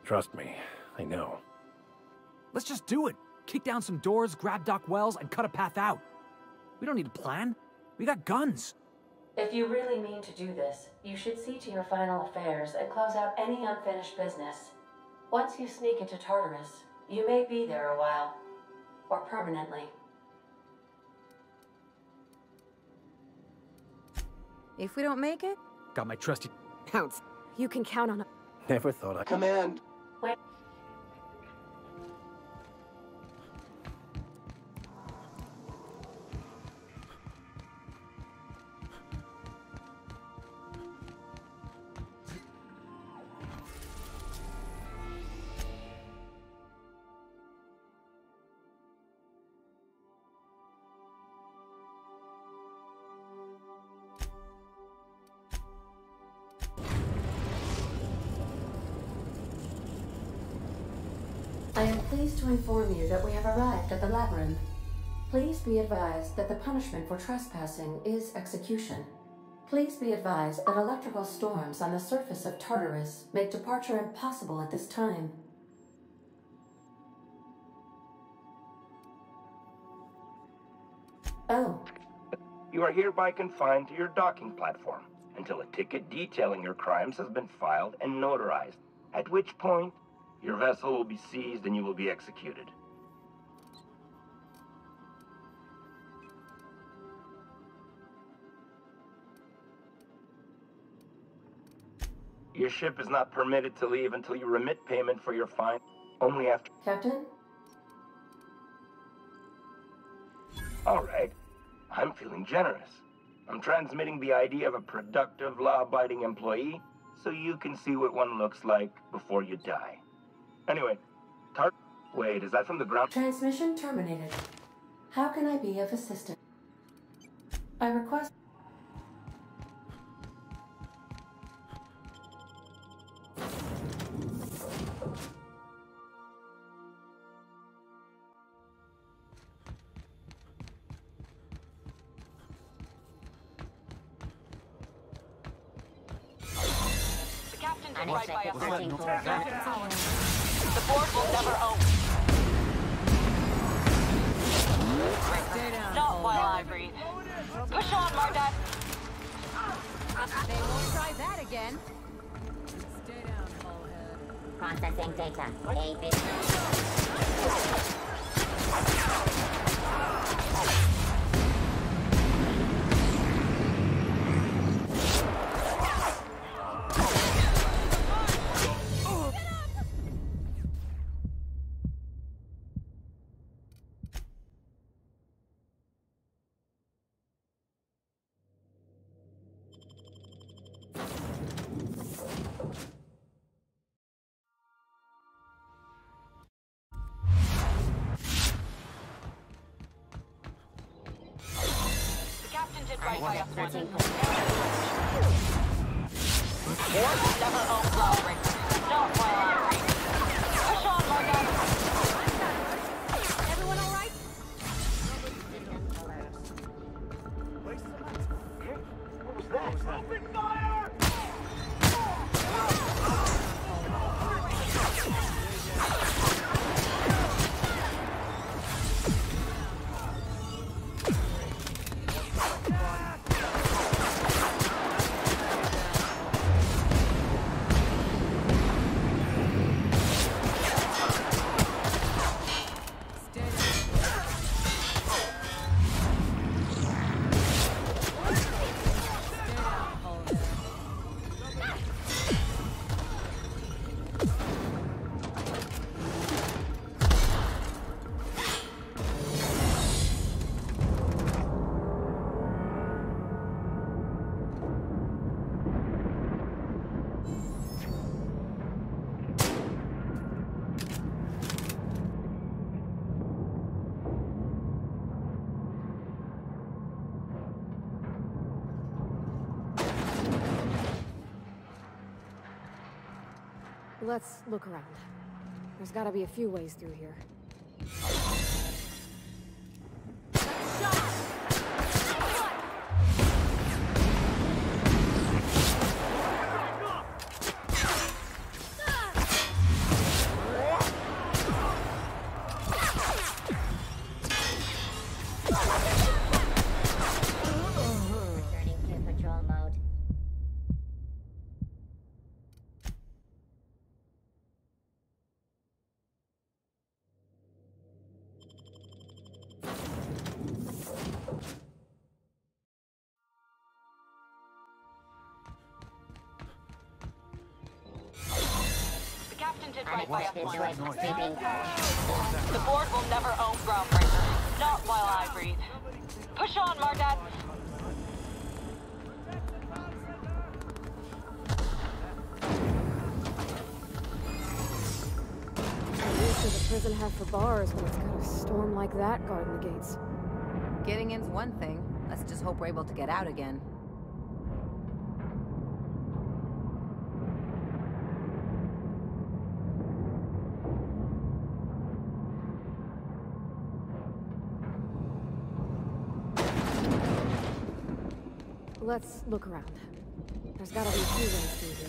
Trust me, I know. Let's just do it. Kick down some doors, grab Doc Wells, and cut a path out. We don't need a plan. We got guns. If you really mean to do this, you should see to your final affairs and close out any unfinished business. Once you sneak into Tartarus, you may be there a while. Or permanently. If we don't make it? Got my trusty... Pounce. You can count on it. Never thought I'd... Command! Wait. I am pleased to inform you that we have arrived at the labyrinth. Please be advised that the punishment for trespassing is execution. Please be advised that electrical storms on the surface of Tartarus make departure impossible at this time. Oh. You are hereby confined to your docking platform until a ticket detailing your crimes has been filed and notarized, at which point your vessel will be seized and you will be executed. Your ship is not permitted to leave until you remit payment for your fine, only after... Captain? All right. I'm feeling generous. I'm transmitting the idea of a productive, law-abiding employee so you can see what one looks like before you die. Anyway, wait, is that from the ground? Transmission terminated. How can I be of assistance? I request... The captain did right by us. Unacceptable. The board will never own. Not while I breathe. Push on, Mardet. They won't try that again. Stay down, Ballhead. Processing data. A bit. Right by us. Board will never own Lawbreaker. Not while I breathe. Push on, Mardet. Everyone all right? What was that? Open fire! Let's look around. There's gotta be a few ways through here. Returning to patrol mode. The captain did right by us Unequipped once. with sleeping The board will never own Groundbreaker. Not while I breathe. Push on, Mardat. What use does a prison have for bars when it's got a storm like that guarding the gates? Getting in's one thing. Let's just hope we're able to get out again. Let's look around. There's gotta be a few ways through here.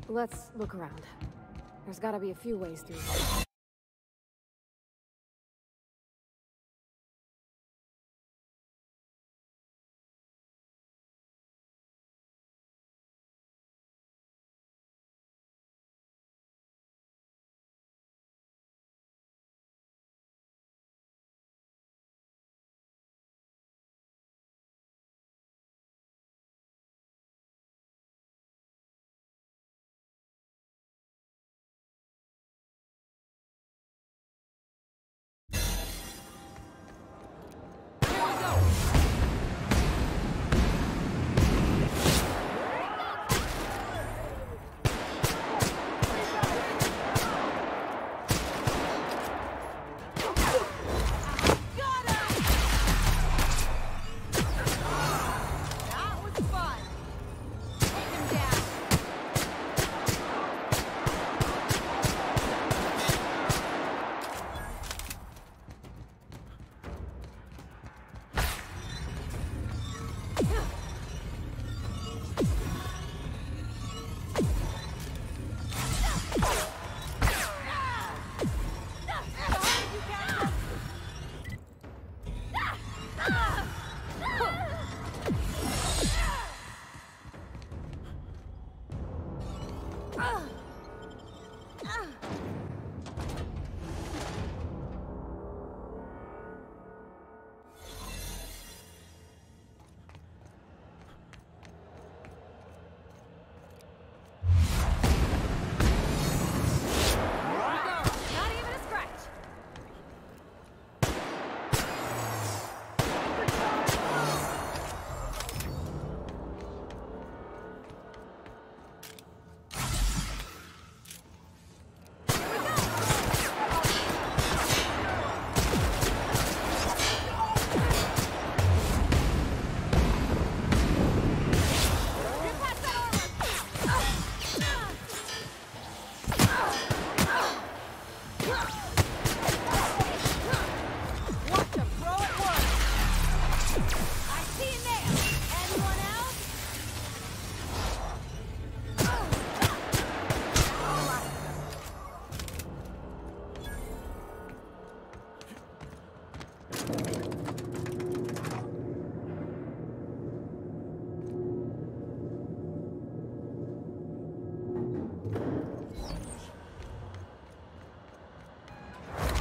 Let's look around. There's gotta be a few ways through here. Watch 'em throw at once. I see you there. Anyone else?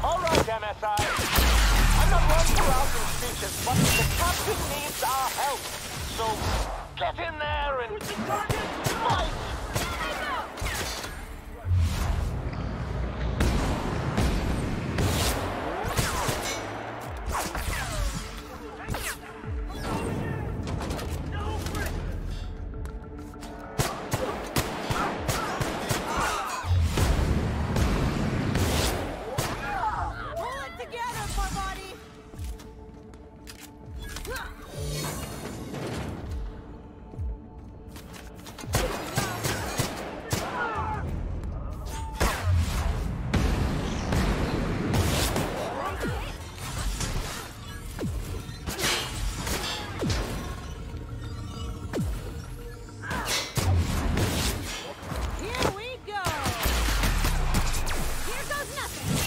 All right, MSI. I'm not one for outdoor speeches, but the captain needs our help. So get in there and fight! Pull it together, poor buddy. Here we go. Here goes nothing.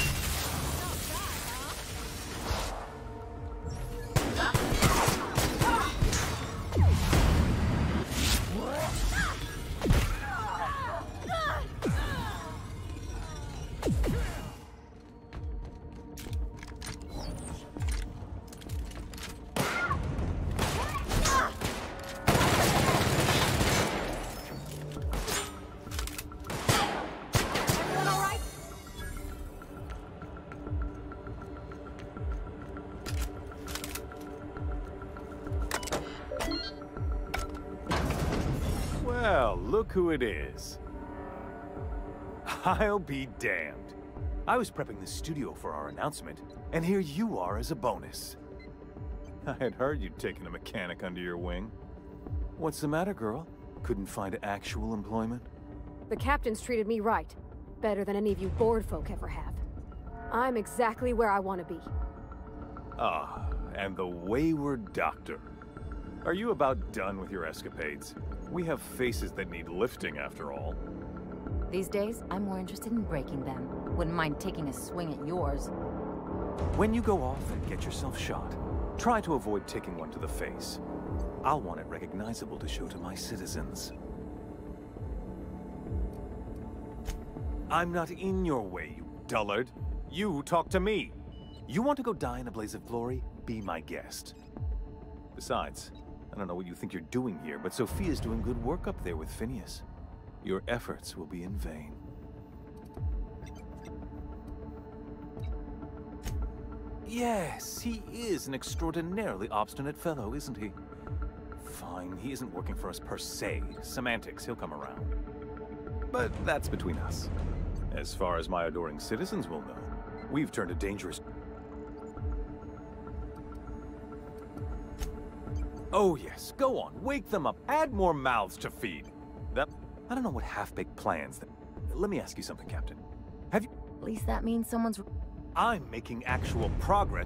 Everyone all right? Well, look who it is. I'll be damned. I was prepping the studio for our announcement, and here you are as a bonus. I had heard you'd taken a mechanic under your wing. What's the matter, girl? Couldn't find actual employment? The captain's treated me right. Better than any of you bored folk ever have. I'm exactly where I want to be. Ah, and the wayward doctor. Are you about done with your escapades? We have faces that need lifting, after all. These days, I'm more interested in breaking them. Wouldn't mind taking a swing at yours. When you go off and get yourself shot, try to avoid taking one to the face. I'll want it recognizable to show to my citizens. I'm not in your way, you dullard. You talk to me. You want to go die in a blaze of glory? Be my guest. Besides, I don't know what you think you're doing here, but Sophia's doing good work up there with Phineas. Your efforts will be in vain. Yes, he is an extraordinarily obstinate fellow, isn't he? Fine, he isn't working for us per se. Semantics, he'll come around. But that's between us. As far as my adoring citizens will know, we've turned a dangerous... Oh yes, go on, wake them up, add more mouths to feed. I don't know what half-baked plans that... Let me ask you something, Captain. Have you... At least that means someone's... I'm making actual progress.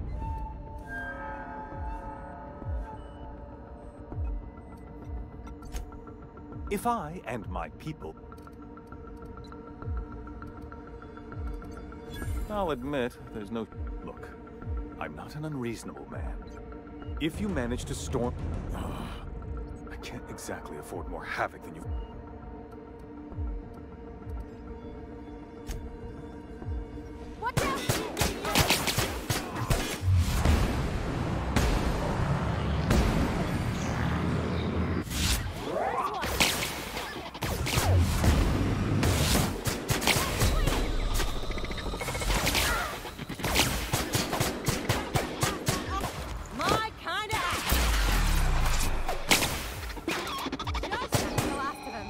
If I and my people... I'll admit, there's no... Look, I'm not an unreasonable man. If you manage to storm... I can't exactly afford more havoc than you've... Watch out! My kind of act. Just like the last of them.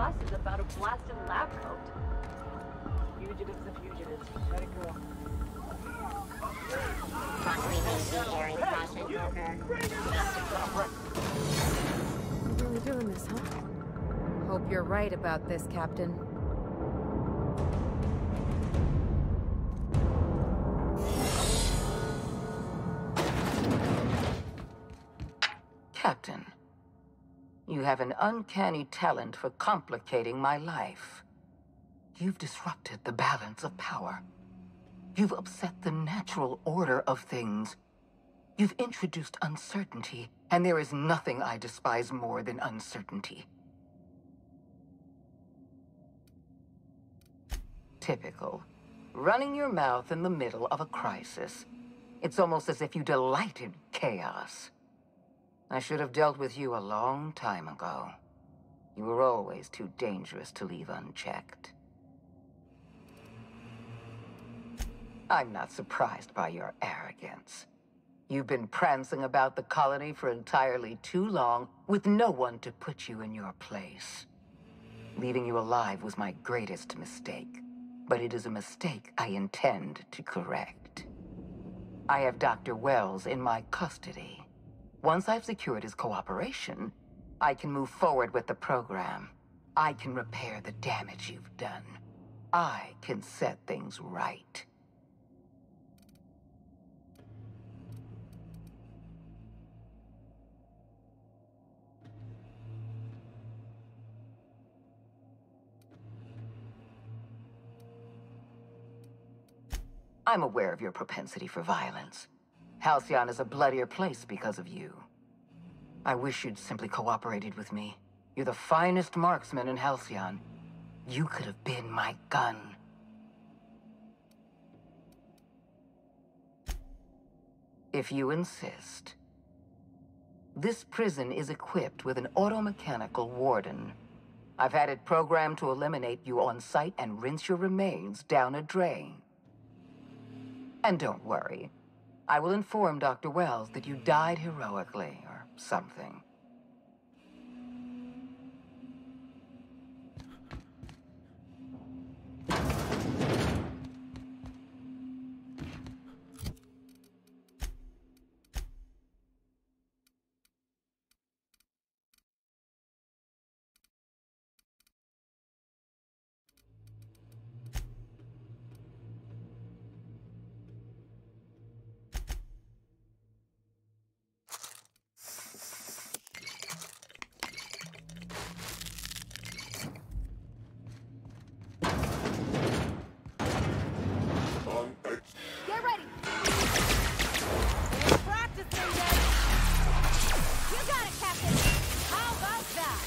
buses about a blasted lab coat. Fugitives and fugitives. Let it go. We're really doing this, huh? Hope you're right about this, Captain. Captain, you have an uncanny talent for complicating my life. You've disrupted the balance of power. You've upset the natural order of things. You've introduced uncertainty, and there is nothing I despise more than uncertainty. Typical. Running your mouth in the middle of a crisis. It's almost as if you delight in chaos. I should have dealt with you a long time ago. You were always too dangerous to leave unchecked. I'm not surprised by your arrogance. You've been prancing about the colony for entirely too long, with no one to put you in your place. Leaving you alive was my greatest mistake, but it is a mistake I intend to correct. I have Dr. Wells in my custody. Once I've secured his cooperation, I can move forward with the program. I can repair the damage you've done. I can set things right. I'm aware of your propensity for violence. Halcyon is a bloodier place because of you. I wish you'd simply cooperated with me. You're the finest marksman in Halcyon. You could have been my gun. If you insist. This prison is equipped with an automechanical warden. I've had it programmed to eliminate you on sight and rinse your remains down a drain. And don't worry. I will inform Dr. Wells that you died heroically, or something. Get ready! It's practicing then! You got it, Captain! How about that?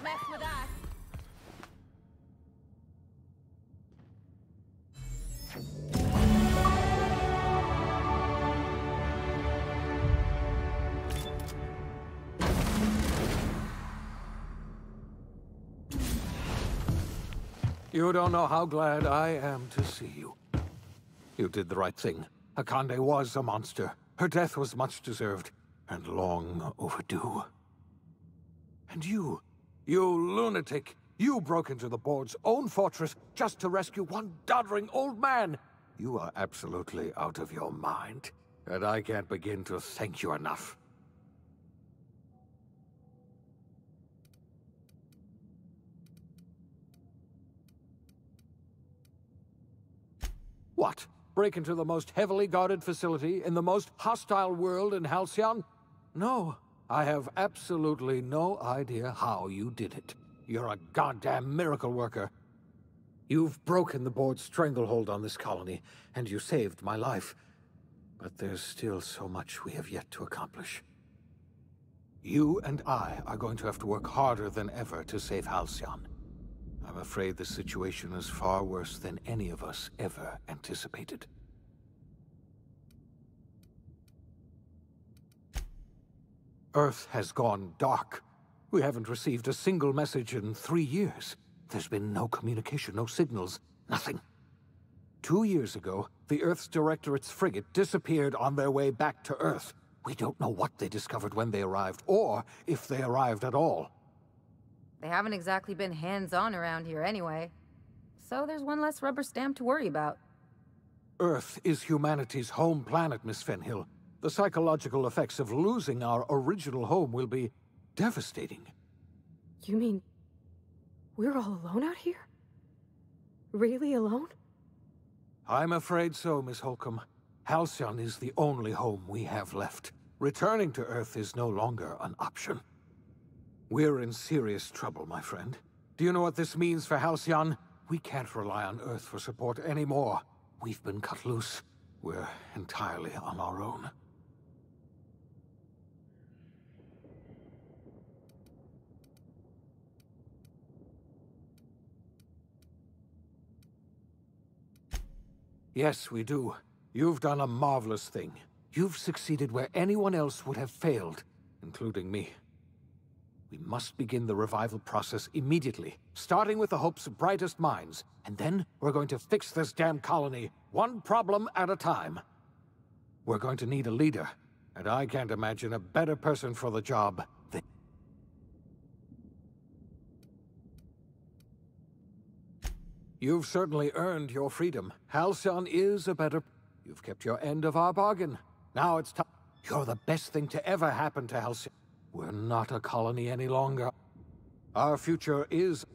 Mess with us. You don't know how glad I am to see you. You did the right thing. Akande was a monster. Her death was much deserved, and long overdue. And you lunatic, you broke into the board's own fortress just to rescue one doddering old man. You are absolutely out of your mind. and I can't begin to thank you enough. What? Break into the most heavily guarded facility in the most hostile world in Halcyon? No, I have absolutely no idea how you did it. You're a goddamn miracle worker. You've broken the board's stranglehold on this colony, and you saved my life. But there's still so much we have yet to accomplish. You and I are going to have to work harder than ever to save Halcyon. I'm afraid the situation is far worse than any of us ever anticipated. Earth has gone dark. We haven't received a single message in 3 years. There's been no communication, no signals, nothing. 2 years ago, the Earth's Directorate's frigate disappeared on their way back to Earth. We don't know what they discovered when they arrived, or if they arrived at all. They haven't exactly been hands-on around here anyway. So there's one less rubber stamp to worry about. Earth is humanity's home planet, Miss Fenhill. The psychological effects of losing our original home will be devastating. You mean we're all alone out here? Really alone? I'm afraid so, Miss Holcomb. Halcyon is the only home we have left. Returning to Earth is no longer an option. We're in serious trouble, my friend. Do you know what this means for Halcyon? We can't rely on Earth for support anymore. We've been cut loose. We're entirely on our own. Yes, we do. You've done a marvelous thing. You've succeeded where anyone else would have failed, including me. We must begin the revival process immediately, starting with the Hope's brightest minds, and then we're going to fix this damn colony, one problem at a time. We're going to need a leader, and I can't imagine a better person for the job than... You've certainly earned your freedom. Halcyon is a better... You've kept your end of our bargain. Now it's time... You're the best thing to ever happen to Halcyon. We're not a colony any longer. Our future is...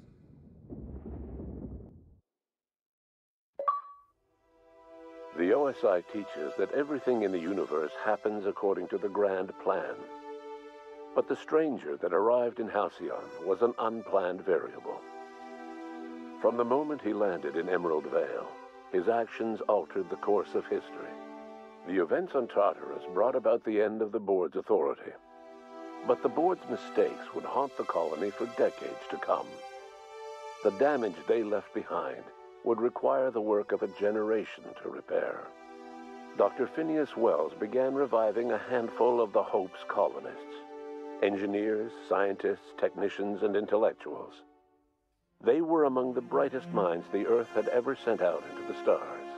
The OSI teaches that everything in the universe happens according to the grand plan. But the stranger that arrived in Halcyon was an unplanned variable. From the moment he landed in Emerald Vale, his actions altered the course of history. The events on Tartarus brought about the end of the board's authority. But the board's mistakes would haunt the colony for decades to come. The damage they left behind would require the work of a generation to repair. Dr. Phineas Wells began reviving a handful of the Hope's colonists. Engineers, scientists, technicians, and intellectuals. They were among the brightest minds the Earth had ever sent out into the stars.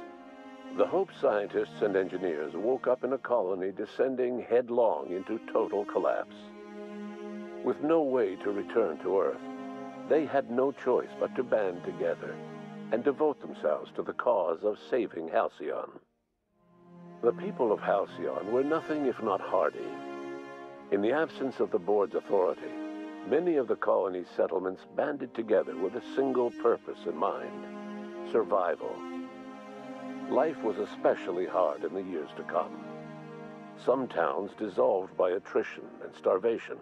The Hope scientists and engineers woke up in a colony descending headlong into total collapse. With no way to return to Earth, they had no choice but to band together and devote themselves to the cause of saving Halcyon. The people of Halcyon were nothing if not hardy. In the absence of the board's authority, many of the colony's settlements banded together with a single purpose in mind: survival. Life was especially hard in the years to come. Some towns dissolved by attrition and starvation,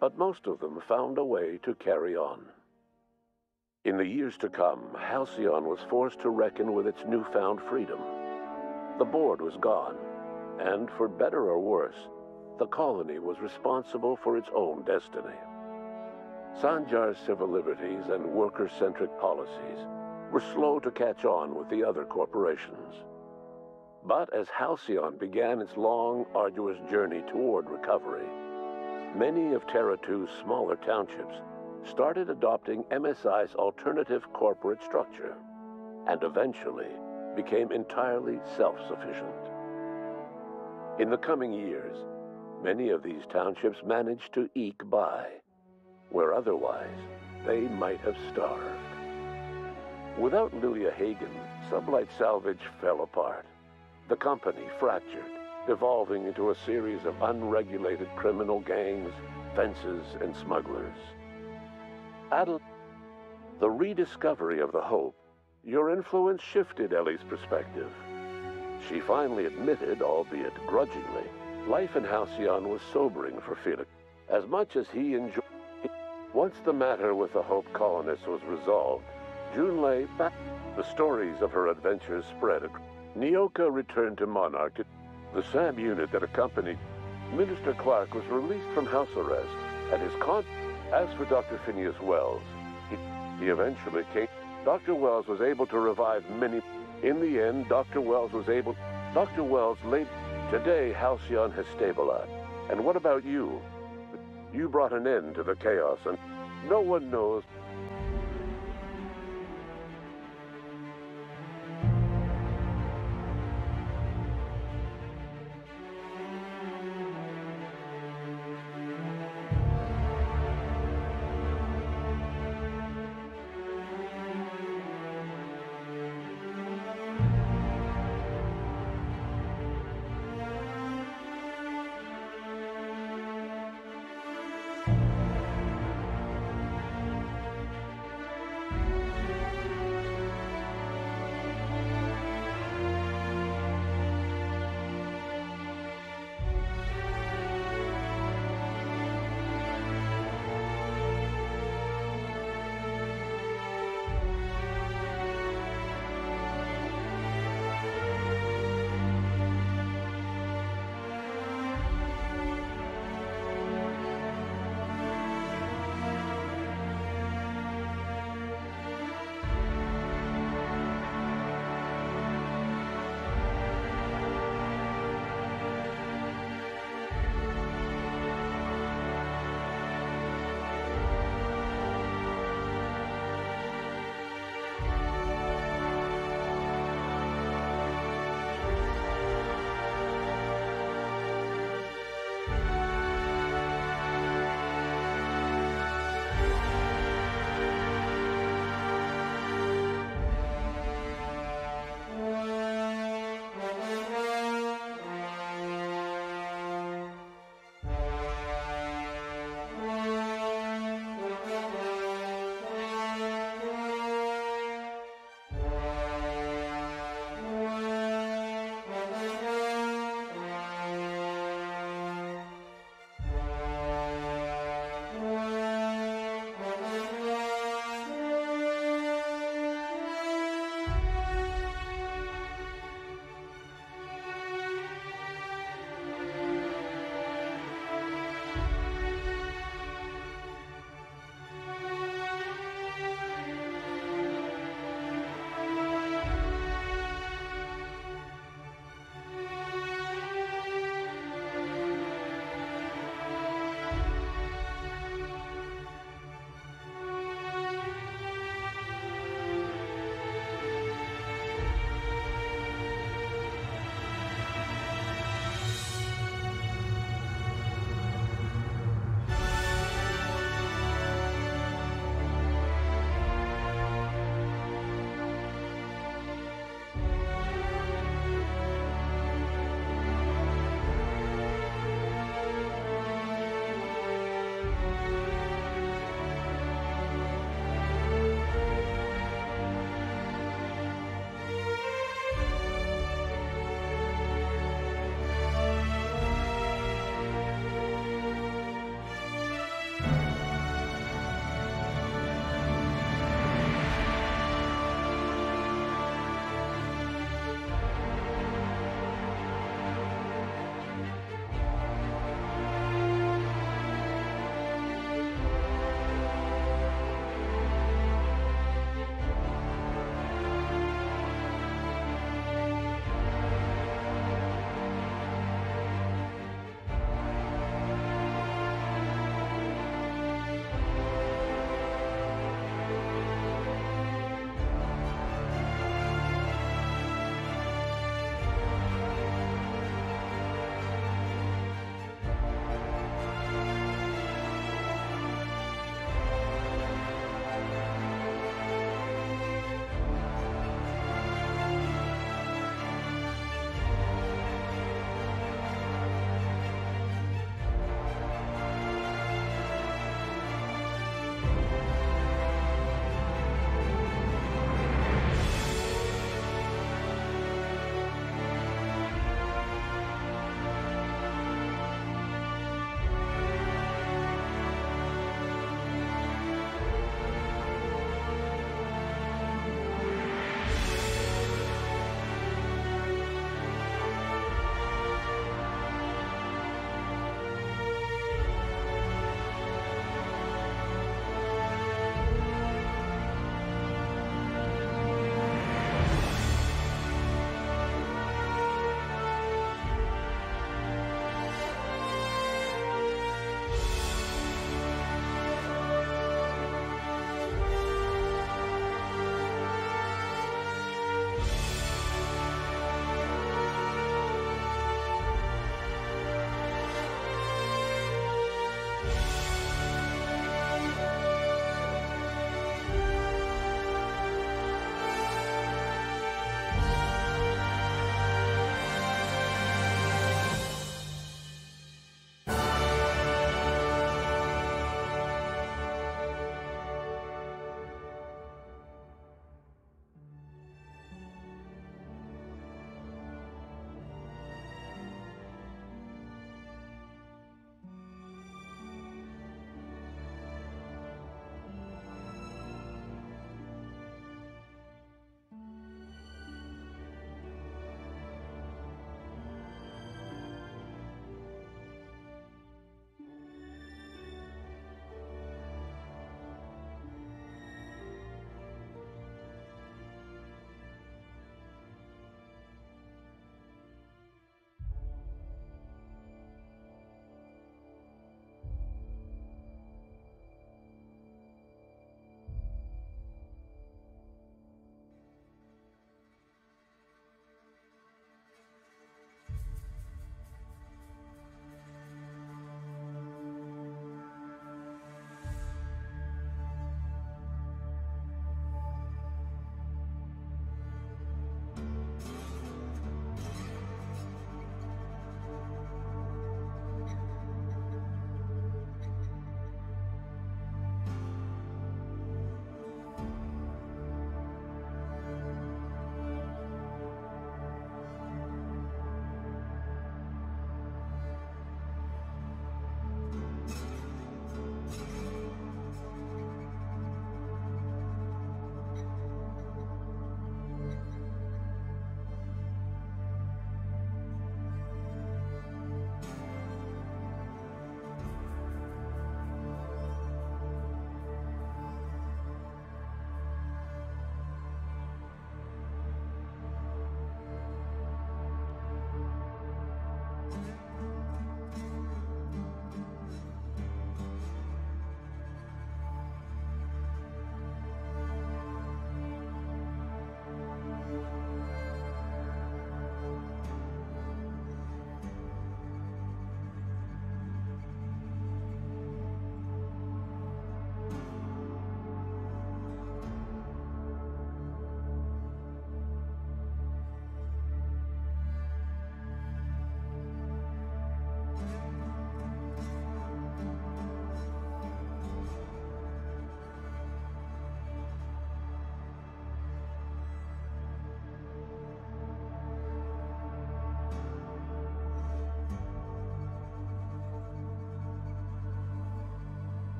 but most of them found a way to carry on. In the years to come, Halcyon was forced to reckon with its newfound freedom. The board was gone, and for better or worse, the colony was responsible for its own destiny. Sanjar's civil liberties and worker-centric policies were slow to catch on with the other corporations. But as Halcyon began its long, arduous journey toward recovery, many of Terra 2's smaller townships started adopting MSI's alternative corporate structure, and eventually became entirely self-sufficient. In the coming years, many of these townships managed to eke by, where otherwise they might have starved. Without Lilia Hagen, Sublight Salvage fell apart. The company fractured, evolving into a series of unregulated criminal gangs, fences, and smugglers. The rediscovery of the Hope, your influence shifted Ellie's perspective. She finally admitted, albeit grudgingly, life in Halcyon was sobering for Felix. As much as he enjoyed it, once the matter with the Hope colonists was resolved, Junlei back. The stories of her adventures spread. Nyoka returned to Monarch. The SAM unit that accompanied Minister Clark was released from house arrest, and his as for Dr. Phineas Wells, he eventually came. Dr. Wells was able to revive many. In the end, Dr. Wells laid. Today, Halcyon has stabilized. And what about you? You brought an end to the chaos, and no one knows.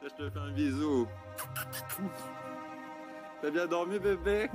Je te fais un bisou. T'as bien dormi, bébé?